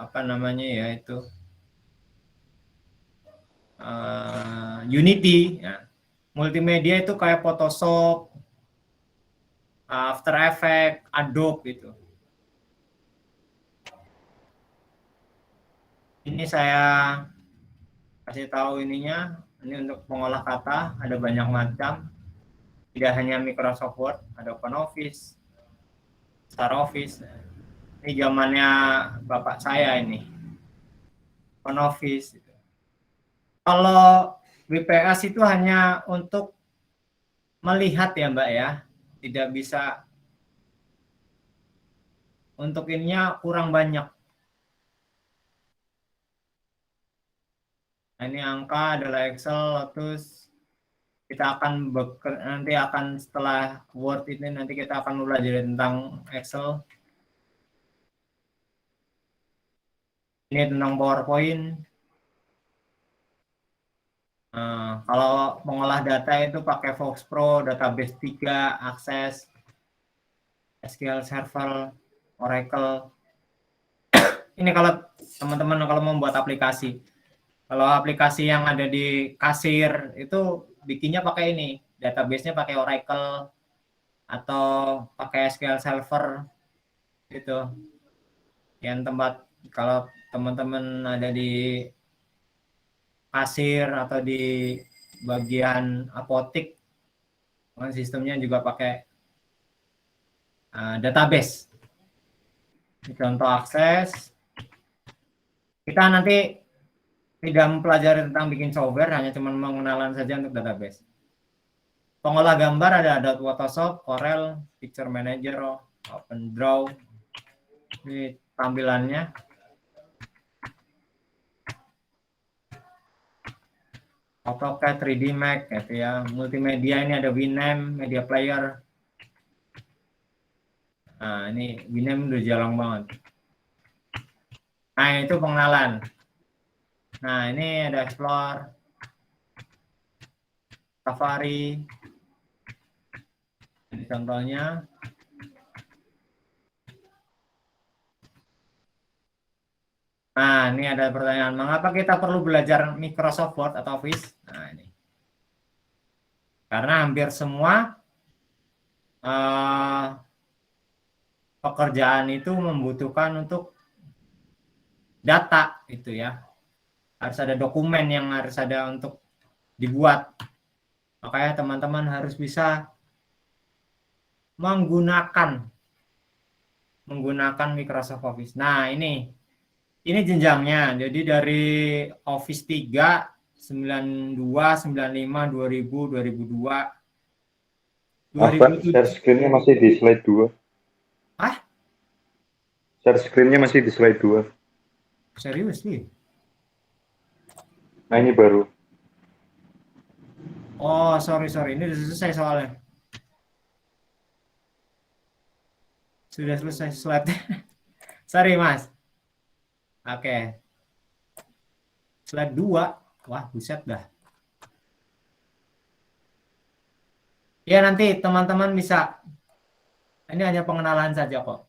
apa namanya ya itu Unity ya. Multimedia itu kayak Photoshop, After Effects, Adobe gitu. Ini saya kasih tahu ininya. Ini untuk pengolah kata, ada banyak macam. Tidak hanya Microsoft Word, ada OpenOffice, StarOffice. Ini zamannya bapak saya ini. OpenOffice. Kalau WPS itu hanya untuk melihat ya Mbak ya, tidak bisa untuk ininya kurang banyak. Nah, ini angka adalah Excel, terus kita akan nanti akan setelah Word ini nanti kita akan belajar tentang Excel. Ini tentang PowerPoint. Kalau mengolah data itu pakai Fox Pro, Database 3, Access, SQL Server, Oracle. Ini kalau teman-teman kalau membuat aplikasi. Kalau aplikasi yang ada di kasir itu bikinnya pakai ini, database-nya pakai Oracle atau pakai SQL Server gitu. Yang tempat kalau teman-teman ada di kasir atau di bagian apotik, sistemnya juga pakai database. Ini contoh akses. Kita nanti tidak mempelajari tentang bikin software, hanya cuma mengenalan saja untuk database. Pengolah gambar ada Adobe Photoshop, Corel, Picture Manager, OpenDraw. Ini tampilannya. AutoCAD 3D Max gitu ya. Multimedia ini ada Winamp, Media Player. Nah, ini Winamp udah jarang banget. Nah, itu pengenalan. Nah, ini ada Explore, Safari. Ini contohnya. Nah, ini ada pertanyaan, mengapa kita perlu belajar Microsoft Word atau Office? Nah, ini. Karena hampir semua pekerjaan itu membutuhkan untuk data, itu ya. Harus ada dokumen yang harus ada untuk dibuat. Makanya teman-teman harus bisa menggunakan Microsoft Office. Nah, ini jenjangnya. Jadi dari Office 3, 92, 95, 2000, 2002. Pak, share screen-nya masih di slide 2. Hah? Share screen-nya masih di slide 2. Serius nih? Nah, ini baru. Oh, sorry. Ini sudah selesai soalnya. Sudah selesai slide. Sorry, Mas. Oke. Slide 2. Wah, buset dah. Ya, nanti teman-teman bisa. Ini hanya pengenalan saja kok.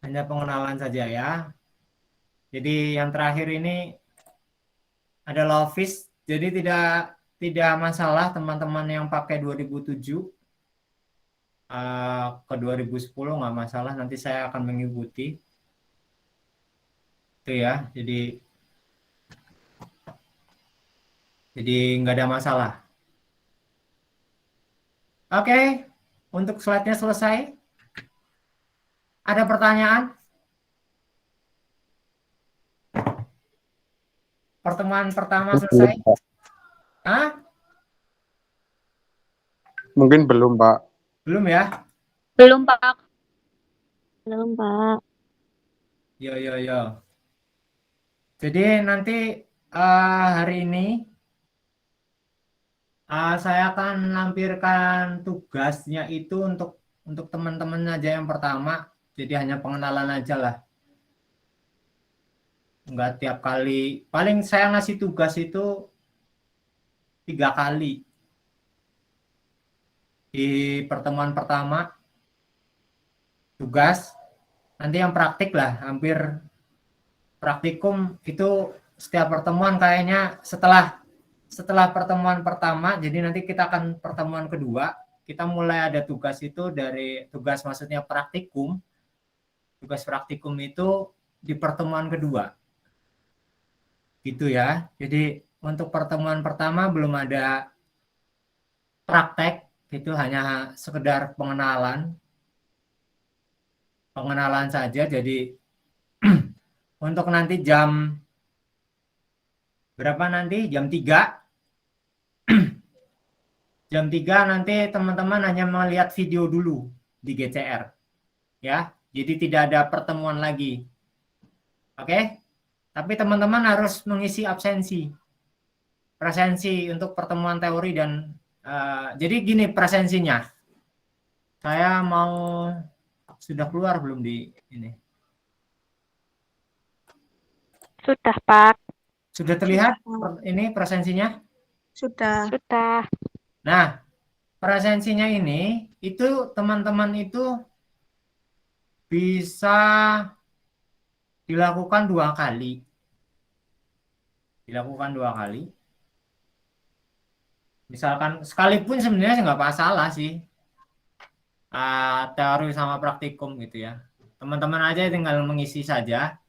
Hanya pengenalan saja ya. Jadi yang terakhir ini adalah Office. Jadi tidak masalah teman-teman yang pakai 2007 ke 2010 nggak masalah, nanti saya akan mengikuti itu ya, jadi nggak ada masalah. Oke, untuk slide-nya selesai. Ada pertanyaan? Pertemuan pertama selesai? Hah? Mungkin belum, Pak. Belum ya? Belum, Pak. Belum, Pak. Yo. Jadi nanti hari ini saya akan lampirkan tugasnya itu untuk teman-teman aja yang pertama. Jadi hanya pengenalan aja lah. Enggak tiap kali. Paling saya ngasih tugas itu 3 kali. Di pertemuan pertama tugas, nanti yang praktik lah, hampir praktikum itu setiap pertemuan kayaknya setelah pertemuan pertama, jadi nanti kita akan pertemuan kedua, kita mulai ada tugas itu dari tugas maksudnya praktikum. Tugas praktikum itu di pertemuan kedua. Gitu ya. Jadi untuk pertemuan pertama belum ada praktek, itu hanya sekedar pengenalan saja. Jadi untuk nanti jam berapa nanti? Jam 3. Jam 3 nanti teman-teman hanya melihat video dulu di GCR. Ya, jadi tidak ada pertemuan lagi. Oke? Tapi teman-teman harus mengisi presensi untuk pertemuan teori dan jadi gini presensinya. Saya mau sudah keluar belum di ini? Sudah, Pak. Sudah terlihat ini presensinya? Sudah. Sudah. Nah, presensinya ini itu teman-teman itu bisa dilakukan 2 kali. Misalkan sekalipun sebenarnya nggak masalah sih. Teori sama praktikum gitu ya. Teman-teman aja tinggal mengisi saja.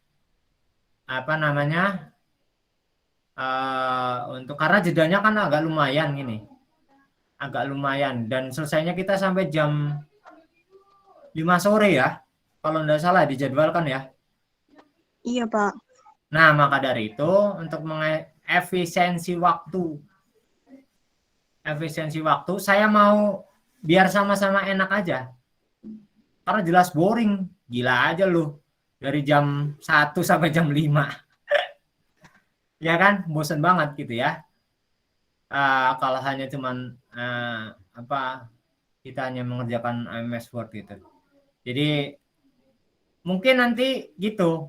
Untuk karena jedanya kan agak lumayan gini. Dan selesainya kita sampai jam 5 sore ya. Kalau enggak salah dijadwalkan ya. Iya, Pak. Nah, maka dari itu untuk mengefisiensi waktu, saya mau biar sama-sama enak aja. Karena jelas boring. Gila aja loh. Dari jam 1 sampai jam 5. Ya kan? Bosen banget gitu ya. Kalau hanya cuman kita hanya mengerjakan MS Word gitu. Jadi mungkin nanti gitu.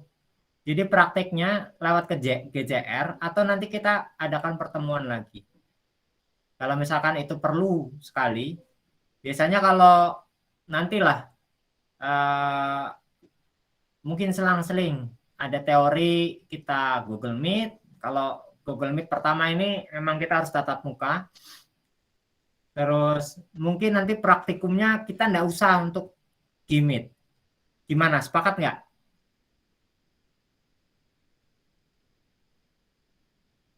Jadi prakteknya lewat ke GCR atau nanti kita adakan pertemuan lagi. Kalau misalkan itu perlu sekali, biasanya kalau nantilah mungkin selang-seling ada teori kita Google Meet. Kalau Google Meet pertama ini memang kita harus tatap muka. Terus mungkin nanti praktikumnya kita nggak usah untuk Gmeet. Gimana? Sepakat nggak?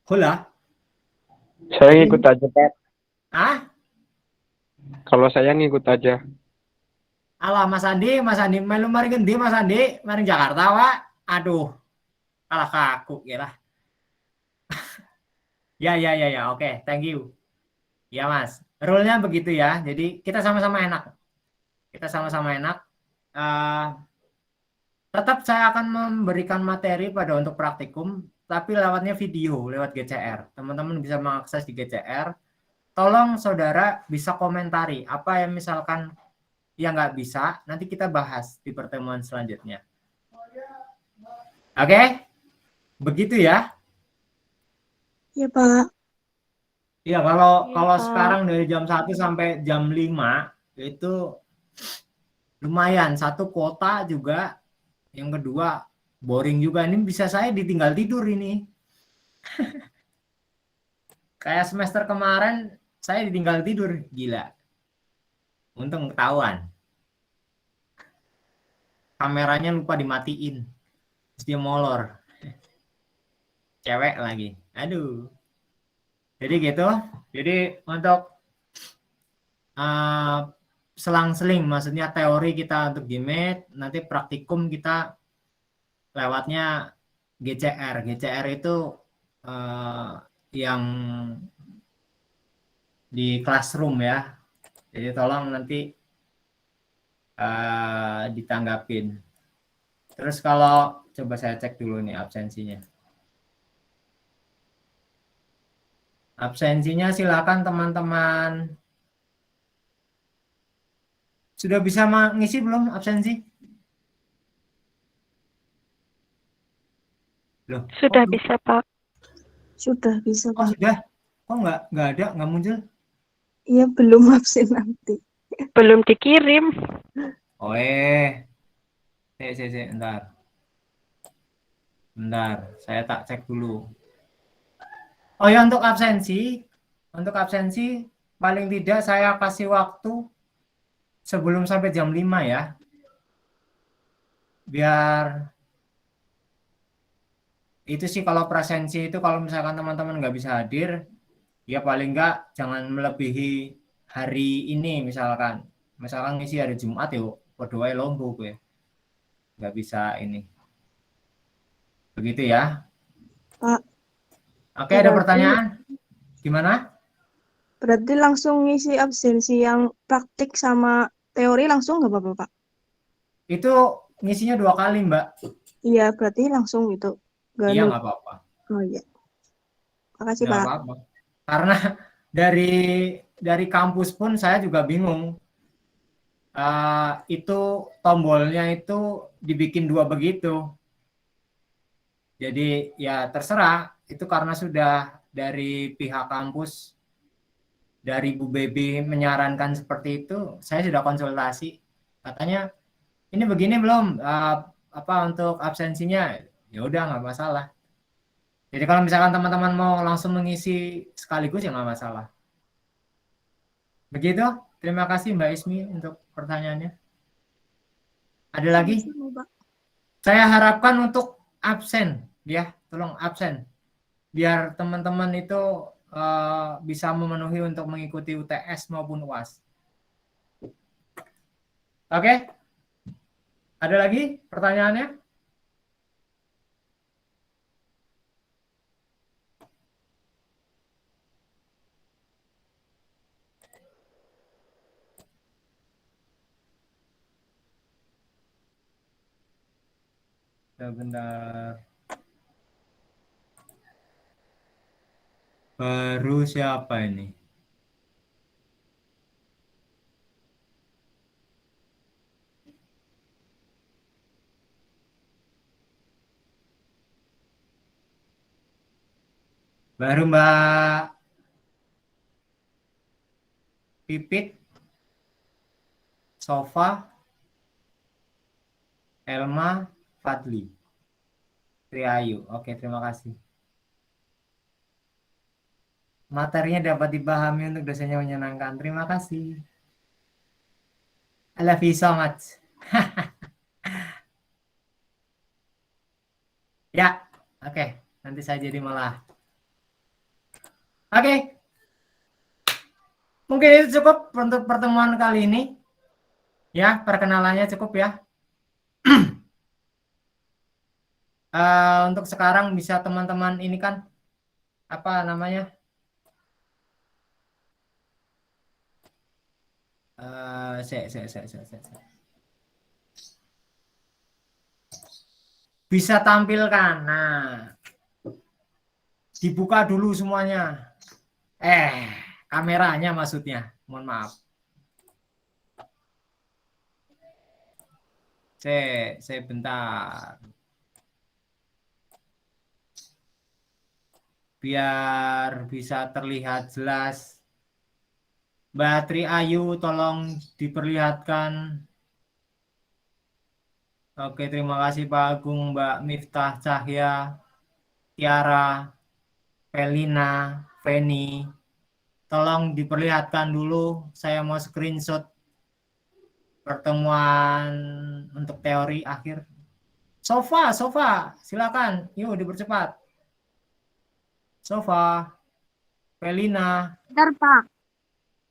Hola? Saya ngikut aja, Pak. Kalau saya ngikut aja. Alah Mas Andi melu mari ngendi Mas Andi? Mari Jakarta, Pak. Aduh. Kalah kaku kira. Ya, oke, thank you. Ya, Mas. Rule-nya begitu ya. Jadi kita sama-sama enak. Tetap saya akan memberikan materi untuk praktikum, tapi lewatnya video, lewat GCR. Teman-teman bisa mengakses di GCR. Tolong saudara bisa komentari apa yang misalkan yang nggak bisa, nanti kita bahas di pertemuan selanjutnya. Oke? Begitu ya? Iya, Pak. Iya, kalau sekarang dari jam 1 sampai jam 5 itu lumayan. Satu kota juga, yang kedua boring juga. Ini bisa saya ditinggal tidur ini. Kayak semester kemarin saya ditinggal tidur, gila. Untung ketahuan. Kameranya lupa dimatiin. Terus dia molor. Cewek lagi. Aduh. Jadi gitu. Jadi untuk selang-seling, maksudnya teori kita untuk GMAT, nanti praktikum kita lewatnya GCR. GCR itu yang di classroom ya. Jadi tolong nanti ditanggapin. Terus kalau coba saya cek dulu nih absensinya. Absensinya silakan teman-teman. Sudah bisa mengisi belum absensi? Loh, Sudah bisa, Pak. Sudah bisa, Oh, Pak. sudah. Kok nggak ada, nggak muncul? Iya, belum absen nanti. Belum dikirim. Oh, Bentar. Bentar, saya tak cek dulu. Oh ya, untuk absensi paling tidak saya kasih waktu sebelum sampai jam 5 ya. Biar itu sih kalau presensi itu kalau misalkan teman-teman nggak bisa hadir, ya paling nggak jangan melebihi hari ini misalkan. Misalkan ngisi hari Jumat yuk, berdoa lombo gue. Nggak bisa ini. Begitu ya. Pak. Oke, ada pertanyaan? Gimana? Berarti langsung ngisi absensi yang praktik sama teori langsung nggak apa-apa, Pak? Itu ngisinya 2 kali, Mbak. Iya, berarti langsung gitu. Iya, nggak apa-apa. Oh iya. Makasih, Nggak Pak. apa-apa. Karena dari kampus pun saya juga bingung. Itu tombolnya itu dibikin 2 begitu. Jadi ya terserah. Itu karena sudah dari pihak kampus, dari Bu Bebi menyarankan seperti itu, saya sudah konsultasi. Katanya, ini begini belum untuk absensinya? Ya udah, nggak masalah. Jadi kalau misalkan teman-teman mau langsung mengisi sekaligus ya nggak masalah. Begitu. Terima kasih Mbak Ismi untuk pertanyaannya. Ada lagi? Sama, Pak. Saya harapkan untuk absen ya, tolong absen. Biar teman-teman itu bisa memenuhi untuk mengikuti UTS maupun UAS. Oke? Ada lagi pertanyaannya? Sebentar. Baru siapa ini? Baru Mbak Pipit, Sofa, Elma, Fadli, Triayu. Oke, terima kasih. Materinya dapat dipahami untuk dosennya menyenangkan. Terima kasih. I love you so much. Ya, oke. Nanti saya jadi malah. Oke. Mungkin itu cukup untuk pertemuan kali ini. Ya, perkenalannya cukup ya. Untuk sekarang bisa teman-teman ini kan apa namanya? Bisa tampilkan. Nah, dibuka dulu semuanya. Kameranya maksudnya. Mohon maaf. Saya bentar. Biar bisa terlihat jelas. Mbak Tri Ayu, tolong diperlihatkan. Oke, terima kasih Pak Agung, Mbak Miftah Cahya, Tiara, Felina, Penny. Tolong diperlihatkan dulu, saya mau screenshot pertemuan untuk teori akhir. Sofa, silakan. Yuk dipercepat. Sofa, Pelina. Bentar, Pak.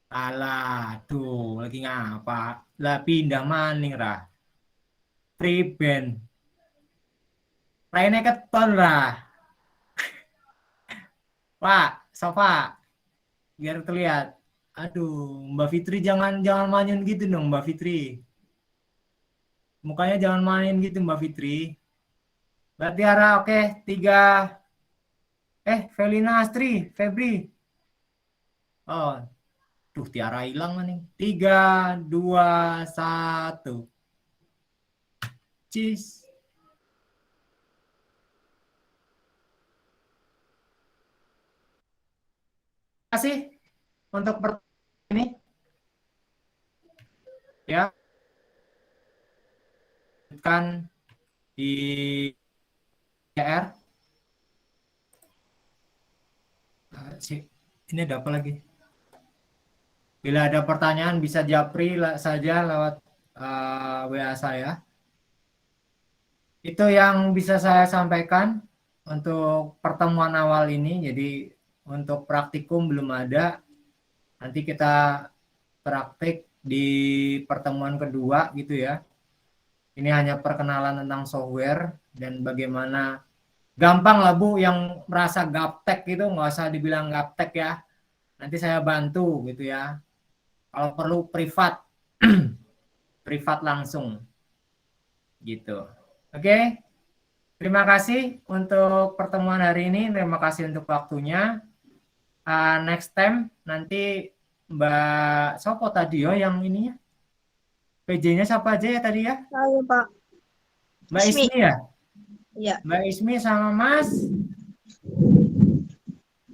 Alah, tuh lagi ngapa? Lah pindah maning rah. Priben. Lainnya keton rah. Pak, Sofa. Biar terlihat. Aduh, Mbak Fitri jangan manyun gitu dong, Mbak Fitri. Mukanya jangan main gitu, Mbak Fitri. Mbak Tiara, oke, 3. Felina, Astri, Febri. Oh, tuh Tiara hilang nih. 3, 2, 1. Cheese. Terima kasih untuk pertanyaan ini. Ya. Kan di PR. Ini ada apa lagi? Bila ada pertanyaan bisa japri saja lewat WA saya. Itu yang bisa saya sampaikan untuk pertemuan awal ini. Jadi untuk praktikum belum ada. Nanti kita praktik di pertemuan kedua gitu ya. Ini hanya perkenalan tentang software dan bagaimana gampang lah Bu yang merasa gaptek itu nggak usah dibilang gaptek ya. Nanti saya bantu gitu ya. Kalau perlu privat, privat langsung gitu. Oke. Terima kasih untuk pertemuan hari ini. Terima kasih untuk waktunya. Next time nanti Mbak Sopo tadi yang ininya. PJ-nya siapa aja ya tadi ya? Saya, Pak. Mbak Ismi ya? Iya. Mbak Ismi sama Mas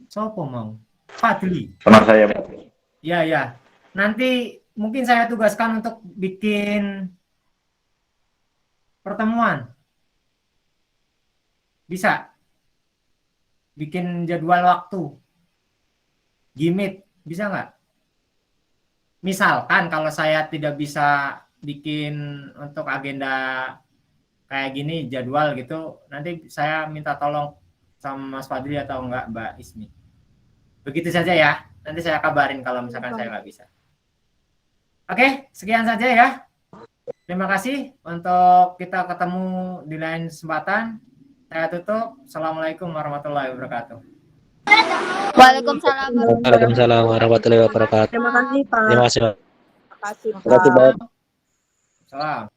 Sopo mau? Fadli. Teman saya. Ya. Nanti mungkin saya tugaskan untuk bikin pertemuan. Bisa? Bikin jadwal waktu. Gimit. Bisa nggak? Misalkan kalau saya tidak bisa bikin untuk agenda kayak gini jadwal gitu, nanti saya minta tolong sama Mas Fadli atau enggak Mbak Ismi. Begitu saja ya. Nanti saya kabarin kalau misalkan saya nggak bisa. Oke, sekian saja ya. Terima kasih untuk kita ketemu di lain kesempatan. Saya tutup. Assalamualaikum warahmatullahi wabarakatuh. Waalaikumsalam warahmatullahi wabarakatuh. Terima kasih, Pak. Terima kasih. Terima kasih. Terima kasih, Pak. Salam.